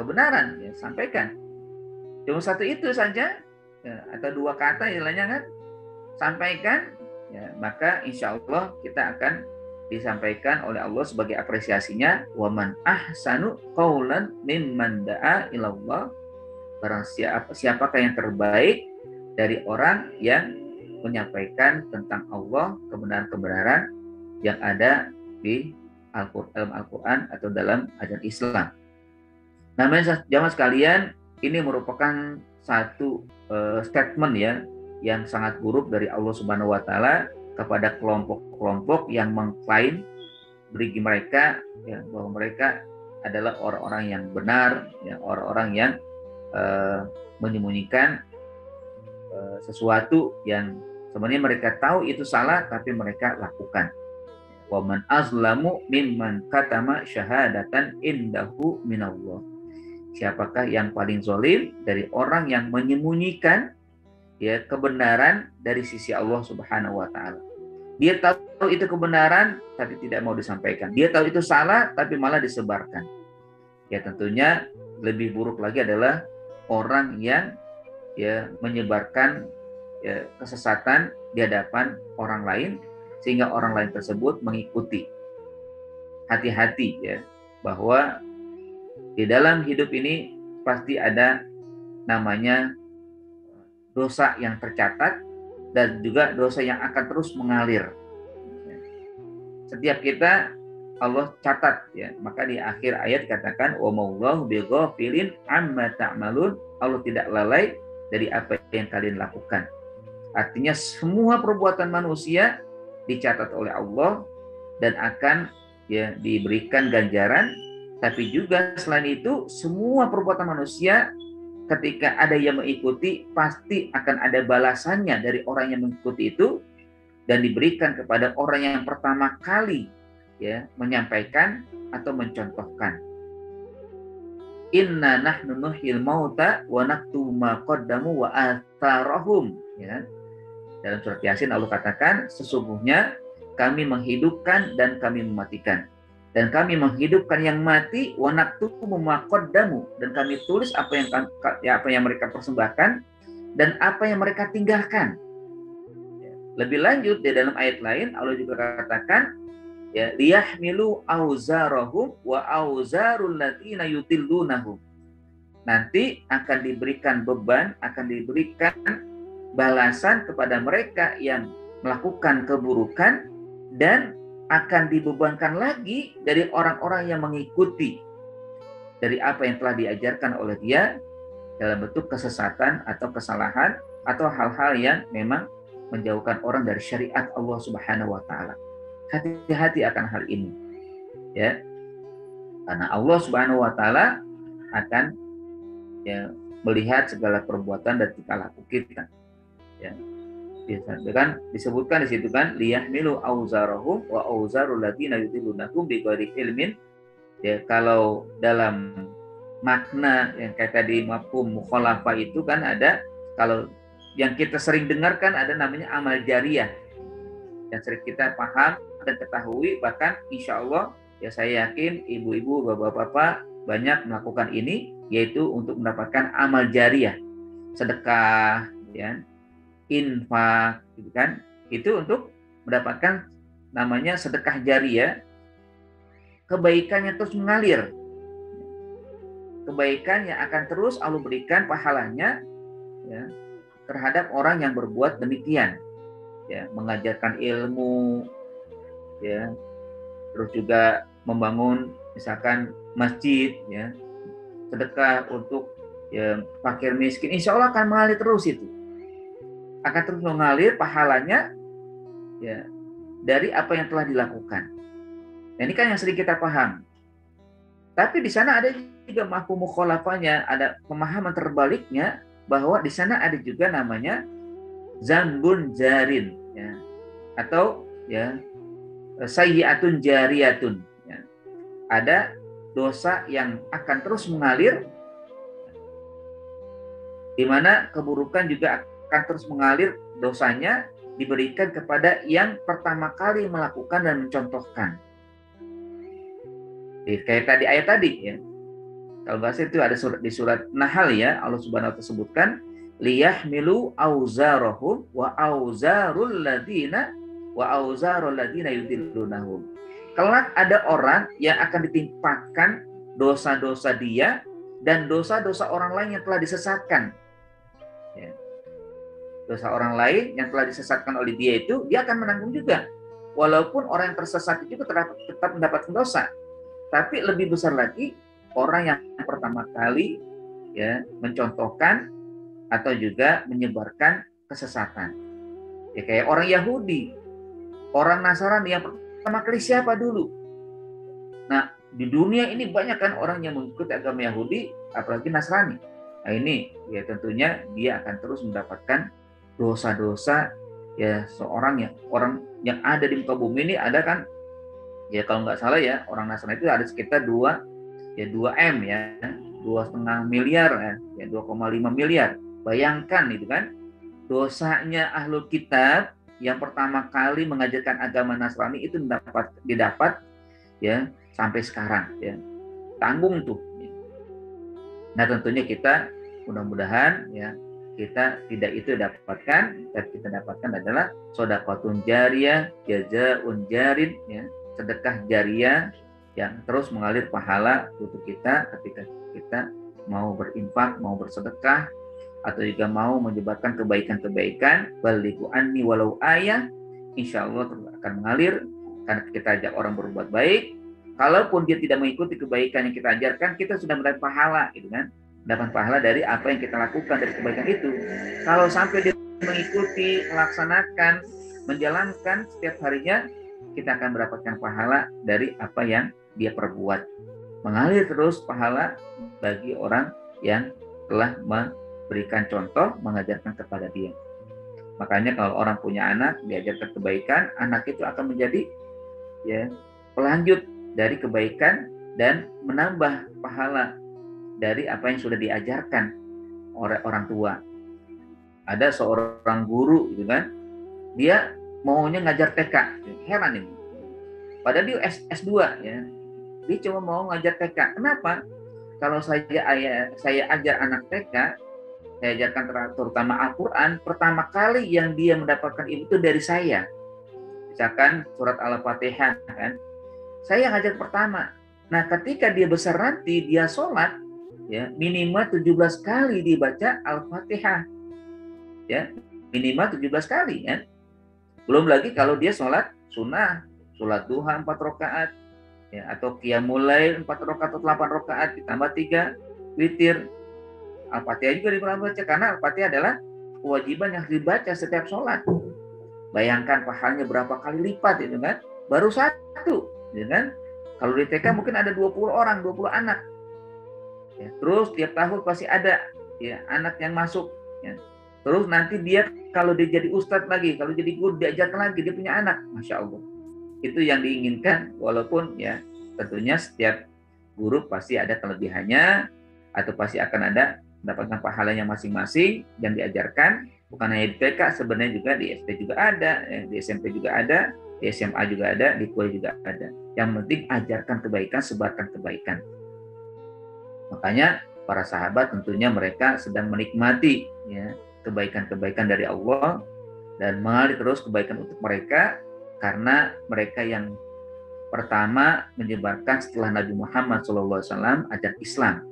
kebenaran, ya, sampaikan. Cuma satu itu saja, ya, atau dua kata istilahnya kan, sampaikan, ya, maka insya Allah kita akan disampaikan oleh Allah sebagai apresiasinya, waman ahsanu qaulan mimman da'a ilallah. Barang siapakah yang terbaik dari orang yang menyampaikan tentang Allah, kebenaran-kebenaran yang ada di Al-Quran atau dalam ajaran Islam. Namanya jamaah sekalian, ini merupakan satu statement, ya, yang sangat buruk dari Allah Subhanahu wa taala kepada kelompok-kelompok yang mengklaim bagi mereka, ya, bahwa mereka adalah orang-orang yang benar, ya, orang-orang yang menyembunyikan sesuatu yang sebenarnya mereka tahu itu salah, tapi mereka lakukan. Waman azlamu mimman katama syahadatan indahu minallah. Siapakah yang paling zalim dari orang yang menyembunyikan, ya, kebenaran dari sisi Allah Subhanahu wa taala. Dia tahu itu kebenaran tapi tidak mau disampaikan. Dia tahu itu salah tapi malah disebarkan. Ya, tentunya lebih buruk lagi adalah orang yang, ya, menyebarkan, ya, kesesatan di hadapan orang lain sehingga orang lain tersebut mengikuti. Hati-hati, ya, bahwa di dalam hidup ini pasti ada namanya dosa yang tercatat dan juga dosa yang akan terus mengalir. Setiap kita Allah catat ya. Maka di akhir ayat katakan wa maulahu bighafilin amma ta'malun. Allah tidak lalai dari apa yang kalian lakukan. Artinya semua perbuatan manusia dicatat oleh Allah dan akan ya diberikan ganjaran. Tapi juga selain itu semua perbuatan manusia ketika ada yang mengikuti pasti akan ada balasannya dari orang yang mengikuti itu dan diberikan kepada orang yang pertama kali ya menyampaikan atau mencontohkan. Inna nahnu nuhyil mauta wa naktubu ma qaddamu wa atharahum ya. Dalam surat Yasin Allah katakan sesungguhnya kami menghidupkan dan kami mematikan. Dan kami menghidupkan yang mati wa naktubu ma qaddamu dan kami tulis apa yang mereka persembahkan dan apa yang mereka tinggalkan. Lebih lanjut di dalam ayat lain Allah juga katakan ya liyahmilu auzarahum wa auzarul ladzina yudillunahum. Nanti akan diberikan beban, akan diberikan balasan kepada mereka yang melakukan keburukan dan akan dibebankan lagi dari orang-orang yang mengikuti dari apa yang telah diajarkan oleh dia dalam bentuk kesesatan atau kesalahan atau hal-hal yang memang menjauhkan orang dari syariat Allah Subhanahu wa taala. Hati-hati akan hal ini. Ya. Karena Allah Subhanahu wa taala akan ya melihat segala perbuatan dan tingkah laku kita. Ya. Disebutkan di situ kan liyahmilu auzarahum wa auzarul ladzina yudillunahum bighairi ilmin. Ya, kalau dalam makna yang kayak tadi mafhum mukhalafah itu kan ada, kalau yang kita sering dengarkan ada namanya amal jariyah yang sering kita paham dan ketahui, bahkan insya Allah ya saya yakin ibu-ibu, bapak-bapak banyak melakukan ini, yaitu untuk mendapatkan amal jariyah, sedekah, ya, infak, gitu kan? Itu untuk mendapatkan namanya sedekah jariyah, kebaikannya terus mengalir, kebaikan yang akan terus Allah berikan pahalanya, ya, terhadap orang yang berbuat demikian, ya, mengajarkan ilmu, ya, terus juga membangun misalkan masjid, ya, sedekah untuk ya fakir miskin, insya Allah akan mengalir terus itu, akan terus mengalir pahalanya, ya, dari apa yang telah dilakukan. Nah, ini kan yang sering kita paham. Tapi di sana ada juga mafhum mukhalafahnya, ada pemahaman terbaliknya bahwa di sana ada juga namanya zambun jarin, ya, atau ya sayyi'atun jariyatun, ya. Ada dosa yang akan terus mengalir, di mana keburukan juga akan terus mengalir, dosanya diberikan kepada yang pertama kali melakukan dan mencontohkan. Kayak tadi ayat tadi, ya. Kalau nggak salah itu ada di surat Nahl, ya, Allah Subhanahu wa taala sebutkan liyahmilu auzarahum wa auzarul ladzina yudillunahum. Kelak ada orang yang akan ditimpakan dosa-dosa dia dan dosa-dosa orang lain yang telah disesatkan. Ya. Dosa orang lain yang telah disesatkan oleh dia itu dia akan menanggung juga. Walaupun orang yang tersesat itu tetap mendapatkan dosa. Tapi lebih besar lagi orang yang pertama kali, ya, mencontohkan atau juga menyebarkan kesesatan. Ya, kayak orang Yahudi, orang Nasrani yang pertama kali siapa dulu? Nah, di dunia ini banyak kan orang yang mengikuti agama Yahudi, apalagi Nasrani. Nah, ini ya tentunya dia akan terus mendapatkan dosa-dosa, ya, orang yang ada di muka bumi ini ada kan, ya kalau nggak salah ya orang Nasrani itu ada sekitar 2M, ya, 2,5 miliar, ya, 2,5 miliar. Bayangkan itu kan dosanya ahlul kitab yang pertama kali mengajarkan agama Nasrani itu didapat ya sampai sekarang, ya, tanggung tuh. Nah tentunya kita mudah-mudahan ya kita tidak itu dapatkan, dan kita dapatkan adalah shadaqatun jariyah, jazaa'un jarin, ya, sedekah jariyah yang terus mengalir pahala untuk kita ketika kita mau berinfak, mau bersedekah, atau juga mau menyebarkan kebaikan-kebaikan. Balighu anni walau ayah, insya Allah akan mengalir Karena kita ajak orang berbuat baik, kalaupun dia tidak mengikuti kebaikan yang kita ajarkan, kita sudah mendapat pahala, gitu kan? Mendapat pahala dari apa yang kita lakukan dari kebaikan itu. Kalau sampai dia mengikuti, melaksanakan, menjalankan setiap harinya, kita akan mendapatkan pahala dari apa yang dia perbuat. Mengalir terus pahala bagi orang yang telah memberikan contoh, mengajarkan kepada dia. Makanya kalau orang punya anak, diajarkan kebaikan, anak itu akan menjadi pelanjut dari kebaikan dan menambah pahala dari apa yang sudah diajarkan oleh orang tua. Ada seorang guru, gitu kan, dia maunya ngajar TK, heran ini. Padahal dia S2, ya. Dia cuma mau ngajar TK. Kenapa? Kalau saya ajar anak TK, saya ajarkan terutama Al-Quran, pertama kali yang dia mendapatkan itu dari saya. Misalkan surat Al-Fatihah, kan? Saya ngajar pertama. Nah, ketika dia besar nanti, dia sholat, ya, minimal 17 kali dibaca Al-Fatihah. Ya, minimal 17 kali, ya. Belum lagi kalau dia sholat sunnah, sholat duha 4 rakaat, ya, atau qiyamul lail 4 rakaat atau 8 rakaat ditambah 3 witir. Al-Fatihah juga dibaca karena Al-Fatihah adalah kewajiban yang dibaca setiap sholat. Bayangkan pahalanya berapa kali lipat itu kan? Baru satu, ya kan? Kalau di TK mungkin ada 20 orang, 20 anak. Ya, terus tiap tahun pasti ada, ya, anak yang masuk, ya. Terus nanti dia kalau dia jadi ustadz lagi, kalau jadi guru diajarkan lagi, dia punya anak, masya Allah. Itu yang diinginkan, walaupun ya tentunya setiap guru pasti ada kelebihannya atau pasti akan ada mendapatkan pahalanya masing-masing yang diajarkan. Bukan hanya di TK, sebenarnya juga di SD juga ada, di SMP juga ada, di SMA juga ada, di kuliah juga ada. Yang penting ajarkan kebaikan, sebarkan kebaikan. Makanya para sahabat tentunya mereka sedang menikmati, ya, kebaikan-kebaikan dari Allah dan mengalir terus kebaikan untuk mereka karena mereka yang pertama menyebarkan setelah Nabi Muhammad SAW ajaran Islam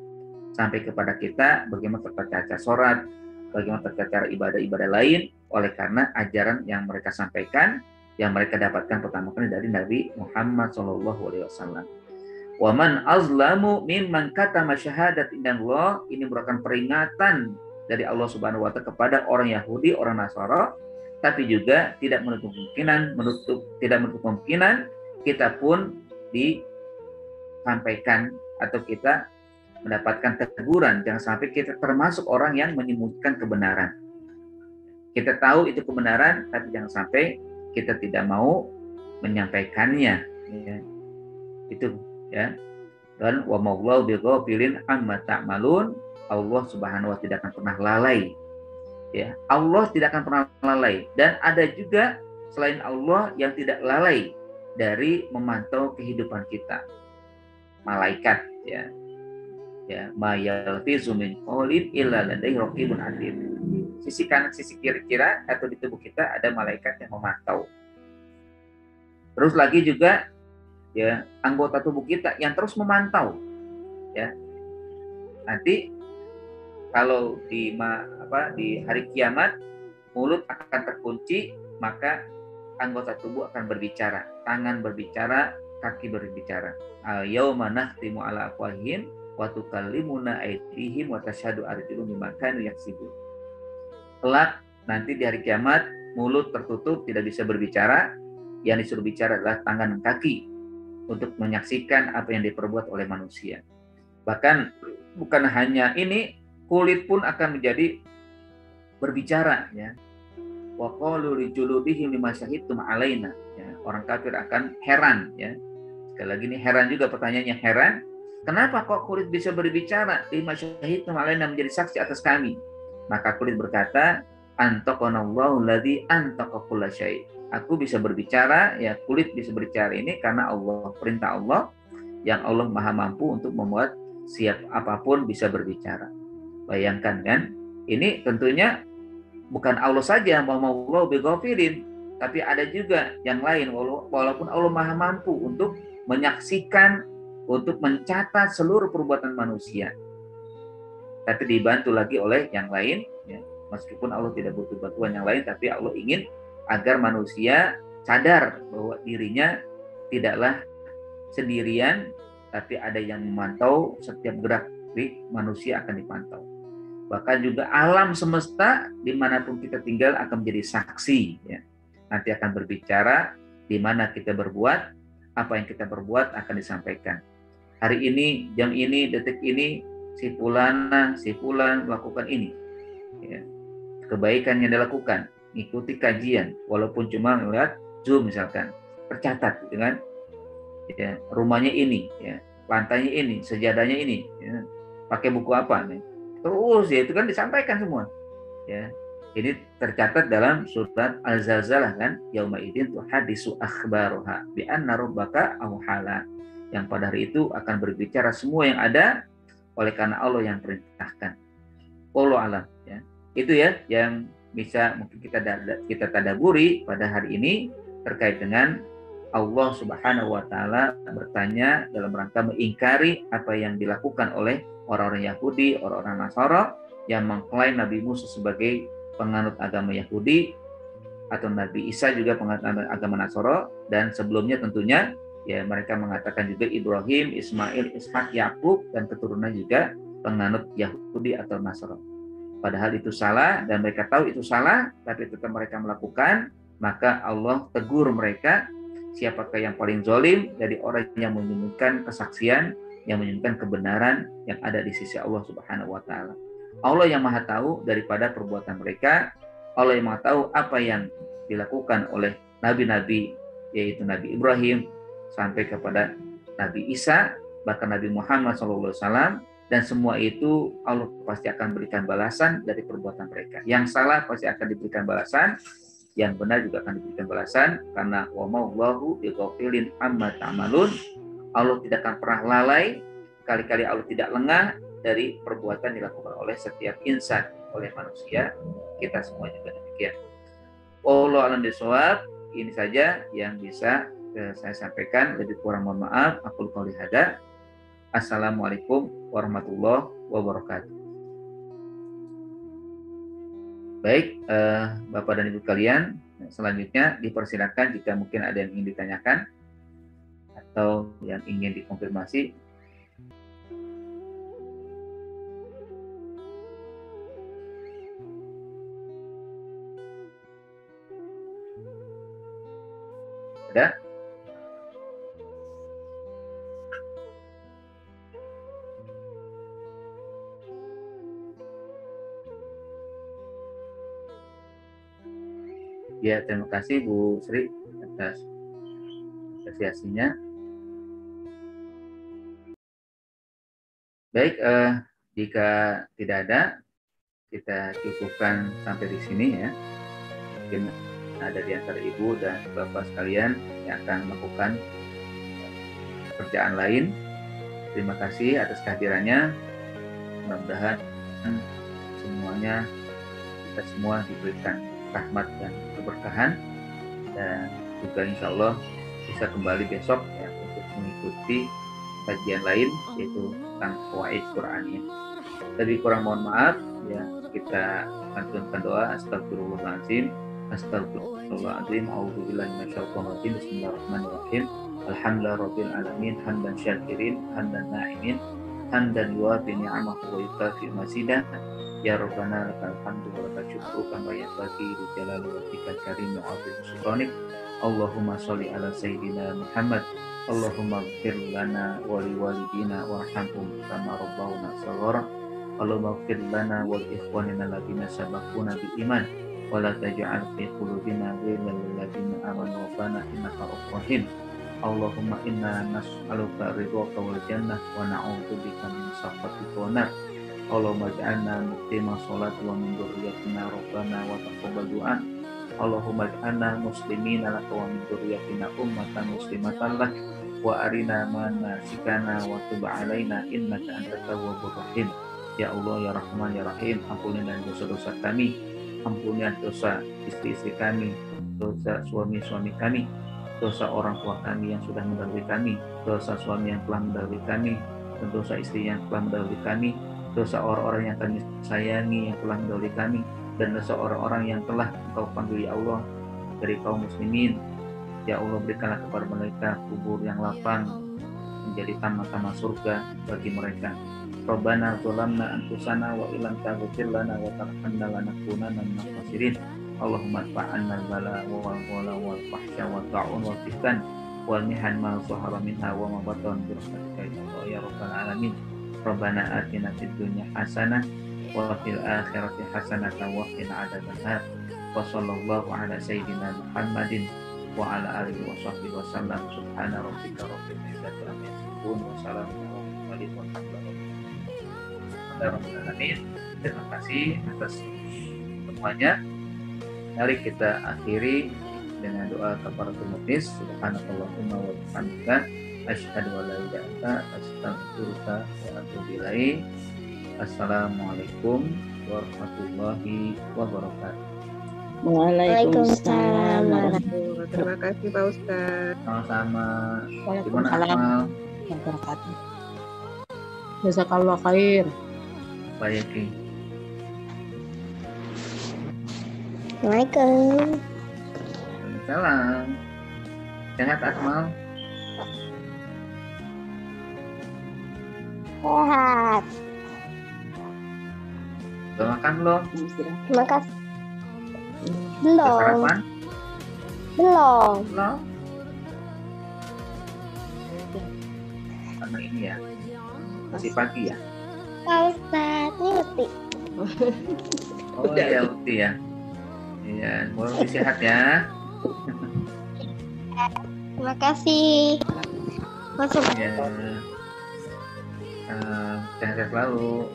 sampai kepada kita bagaimana tata cara sholat, bagaimana tata cara ibadah-ibadah lain oleh karena ajaran yang mereka sampaikan yang mereka dapatkan pertama kali dari Nabi Muhammad SAW. Waman azlamu mimman katama syahadat indallah, ini merupakan peringatan dari Allah Subhanahu wa taala kepada orang Yahudi, orang Nasara, tapi juga tidak menutup kemungkinan kita pun disampaikan atau kita mendapatkan teguran, jangan sampai kita termasuk orang yang menyembunyikan kebenaran. Kita tahu itu kebenaran, tapi jangan sampai kita tidak mau menyampaikannya, ya. Itu, ya. Dan wa mawallahu bighafilin amma ta'malun, Allah Subhanahu wa taala tidak akan pernah lalai, ya. Allah tidak akan pernah lalai, dan ada juga selain Allah yang tidak lalai dari memantau kehidupan kita. Malaikat, ya. Ya, ma yalfizu min qawlin illa ladaihi raqibun atid. Sisi kanan, sisi kiri kita atau di tubuh kita ada malaikat yang memantau. Terus lagi juga, ya, anggota tubuh kita yang terus memantau, ya. Nanti kalau di hari kiamat mulut akan terkunci, maka anggota tubuh akan berbicara, tangan berbicara, kaki berbicara. Al-yauma nakhtimu ala afwahihim wa tukallimuna aydihim wa tashhadu arjuluhum bima kanu yaksibun. Kelak nanti di hari kiamat mulut tertutup, tidak bisa berbicara, yang disuruh bicara adalah tangan dan kaki untuk menyaksikan apa yang diperbuat oleh manusia. Bahkan bukan hanya ini, kulit pun akan menjadi berbicara, ya. Wa qalu li juludihim lima syahidtum alaina, ya. Orang kafir akan heran, ya. Sekali lagi ini heran juga, pertanyaannya heran. Kenapa kok kulit bisa berbicara? Lima syahidtum alaina, menjadi saksi atas kami. Maka kulit berkata, antaqanallahu alladzi antaqa kulla syai'. Aku bisa berbicara, ya, kulit bisa berbicara ini karena Allah, perintah Allah yang Allah Maha mampu untuk membuat siap apapun bisa berbicara. Bayangkan kan? Ini tentunya bukan Allah saja yang mau bighafilin, tapi ada juga yang lain, walaupun Allah Maha mampu untuk menyaksikan, untuk mencatat seluruh perbuatan manusia. Tapi dibantu lagi oleh yang lain, ya. Meskipun Allah tidak butuh bantuan yang lain, tapi Allah ingin agar manusia sadar bahwa dirinya tidaklah sendirian, tapi ada yang memantau setiap gerak manusia akan dipantau. Bahkan juga alam semesta dimanapun kita tinggal akan menjadi saksi. Ya. Nanti akan berbicara di mana kita berbuat, apa yang kita berbuat akan disampaikan. Hari ini, jam ini, detik ini, si fulan melakukan ini. Ya. Kebaikan yang dilakukan, ikuti kajian, walaupun cuma melihat Zoom misalkan, tercatat, gitu kan? Ya, rumahnya ini, ya, lantainya ini, sejadahnya ini, ya, pakai buku apa nih? Terus ya itu kan disampaikan semua. Ya, ini tercatat dalam surat Al-Zalzalah kan, yauma idzin tuhadisu akhbaruha bi anna rabbaka awhala. Yang pada hari itu akan berbicara semua yang ada oleh karena Allah yang perintahkan. Wallahu alam, ya. Itu ya yang bisa mungkin kita tadaburi pada hari ini terkait dengan Allah Subhanahu wa taala bertanya dalam rangka mengingkari apa yang dilakukan oleh orang-orang Yahudi, orang-orang Nasara yang mengklaim Nabi Musa sebagai penganut agama Yahudi atau Nabi Isa juga penganut agama Nasara, dan sebelumnya tentunya ya mereka mengatakan juga Ibrahim, Ismail, Ishak, Yakub dan keturunan juga penganut Yahudi atau Nasara. Padahal itu salah dan mereka tahu itu salah, tapi tetap mereka melakukan, maka Allah tegur mereka. Siapakah yang paling zalim dari orang yang menyembunyikan kesaksian, yang menyembunyikan kebenaran yang ada di sisi Allah Subhanahu wa taala. Allah yang Maha tahu daripada perbuatan mereka. Allah yang Maha tahu apa yang dilakukan oleh nabi-nabi, yaitu Nabi Ibrahim sampai kepada Nabi Isa, bahkan Nabi Muhammad SAW, dan semua itu Allah pasti akan berikan balasan dari perbuatan mereka. Yang salah pasti akan diberikan balasan, yang benar juga akan diberikan balasan, karena wa ma'allahu bighafilin amma ta'malun. Allah tidak akan pernah lalai, kali-kali Allah tidak lengah dari perbuatan dilakukan oleh setiap insan, oleh manusia. Kita semua juga demikian. Wallahu a'lam bishawab. Ini saja yang bisa saya sampaikan, lebih kurang mohon maaf. Aku qouli hada. Assalamualaikum warahmatullahi wabarakatuh. Baik, Bapak dan Ibu kalian, selanjutnya dipersilakan jika mungkin ada yang ingin ditanyakan atau yang ingin dikonfirmasi. Ada? Ya, terima kasih Bu Sri atas apresiasinya. Baik, jika tidak ada, kita cukupkan sampai di sini ya. Mungkin ada di antara Ibu dan Bapak sekalian yang akan melakukan pekerjaan lain. Terima kasih atas kehadirannya. Mudah-mudahan semuanya, kita semua diberikan rahmat dan keberkahan, dan juga insya Allah bisa kembali besok ya untuk mengikuti kajian lain yaitu tentang fawaid Qur'aniyah. Tapi kurang mohon maaf ya, kita lanjutkan doa. Astagfirullahaladzim, astagfirullahaladzim, a'udzubillahi minasyaitonir rajim, bismillahirrahmanirrahim. Alhamdulillahirabbil alamin, hamdan syakirin, hamdan na'imin, hamdan yuwafi ni'amahu wa yukafi mazidah. Ya Rabbana lakal hamdu wa lakal syukru kama yanbaghi li jalali wajhikal karim wa 'azimi sultanik. Allahumma sholli ala sayyidina Muhammad. Allahumma ighfir lana wa liwalidina warhamhum kama rabbawna shaghara. Allahumma ighfir lana wa li ikhwanina alladziina sabaquna bil iman wa la taj'al fi qulubina ghillan lil ladziina amanu rabbana innaka ra'ufur rahim. Allahumma inna nas'aluka ridhaka wal jannah wa na'udzubika min sakhatika wan nar. Allahumma ij'alna muqima sholat wa min dzurriyyatina rabbana wa taqabbal du'a. Allahumma ij'alna muslimina laka wa min dzurriyyatina ummatan muslimatan lak wa arina manasikana wa tub 'alaina innaka antat tawwabur rahim. Ya Allah ya Rahman ya Rahim, ampunilah dosa-dosa kami, ampunilah dosa istri-istri kami, dosa suami-suami kami, dosa orang tua kami yang sudah mendahului kami, dosa suami yang telah mendahului kami, dan dosa istri yang telah mendahului kami, dosa orang-orang yang kami sayangi yang telah mendahului kami, dan dosa orang-orang yang telah Engkau panggil ya Allah dari kaum muslimin Ya Allah, berikanlah kepada mereka kubur yang lapang menjadi taman-taman surga bagi mereka. Rabbana zalamna anfusana wa illam taghfir lana wa tarhamna lanakunanna minal khasirin. Allahumma fa'anna al-bala wal wala wal fahsya wa ta'un wa fitan wal mihan ma zahara minha wa ma batan bi rahmatika ya Allah ya rabbal alamin. Rabbana atina fid dunya hasanah wa fil akhirati hasanah wa qina adzabannar. Wa sallallahu ala sayyidina Muhammadin wa ala alihi wa sahbihi wa sallam. Subhana rabbika rabbil izzati amma yasifun wa salamun alal mursalin walhamdulillahi rabbil alamin. Terima kasih atas semuanya. Mari kita akhiri dengan doa kafaratul majlis. Subhanakallahumma wa bihamdika asyhadu an la ilaha illa anta astaghfiruka wa atubu ilaik. Assalamualaikum warahmatullahi wabarakatuh. Waalaikumsalam. Terima kasih Pak Ustaz. Sama-sama. Gimana Waalaikumsalam Akmal? wabarakatuh. Jazakallah khair. Baik. Assalamualaikum. Salam. Sehat Akmal? Sehat. Udah makan belum? Terima kasih. Udah Belum. sarapan? Belum. Belum. Karena ini ya masih pagi ya. Pak Ustaz, ini ngerti. Oh iya Ukti ya. Iya, mulai lebih sehat ya. Terima kasih. Masuk. Iya. Sehat selalu.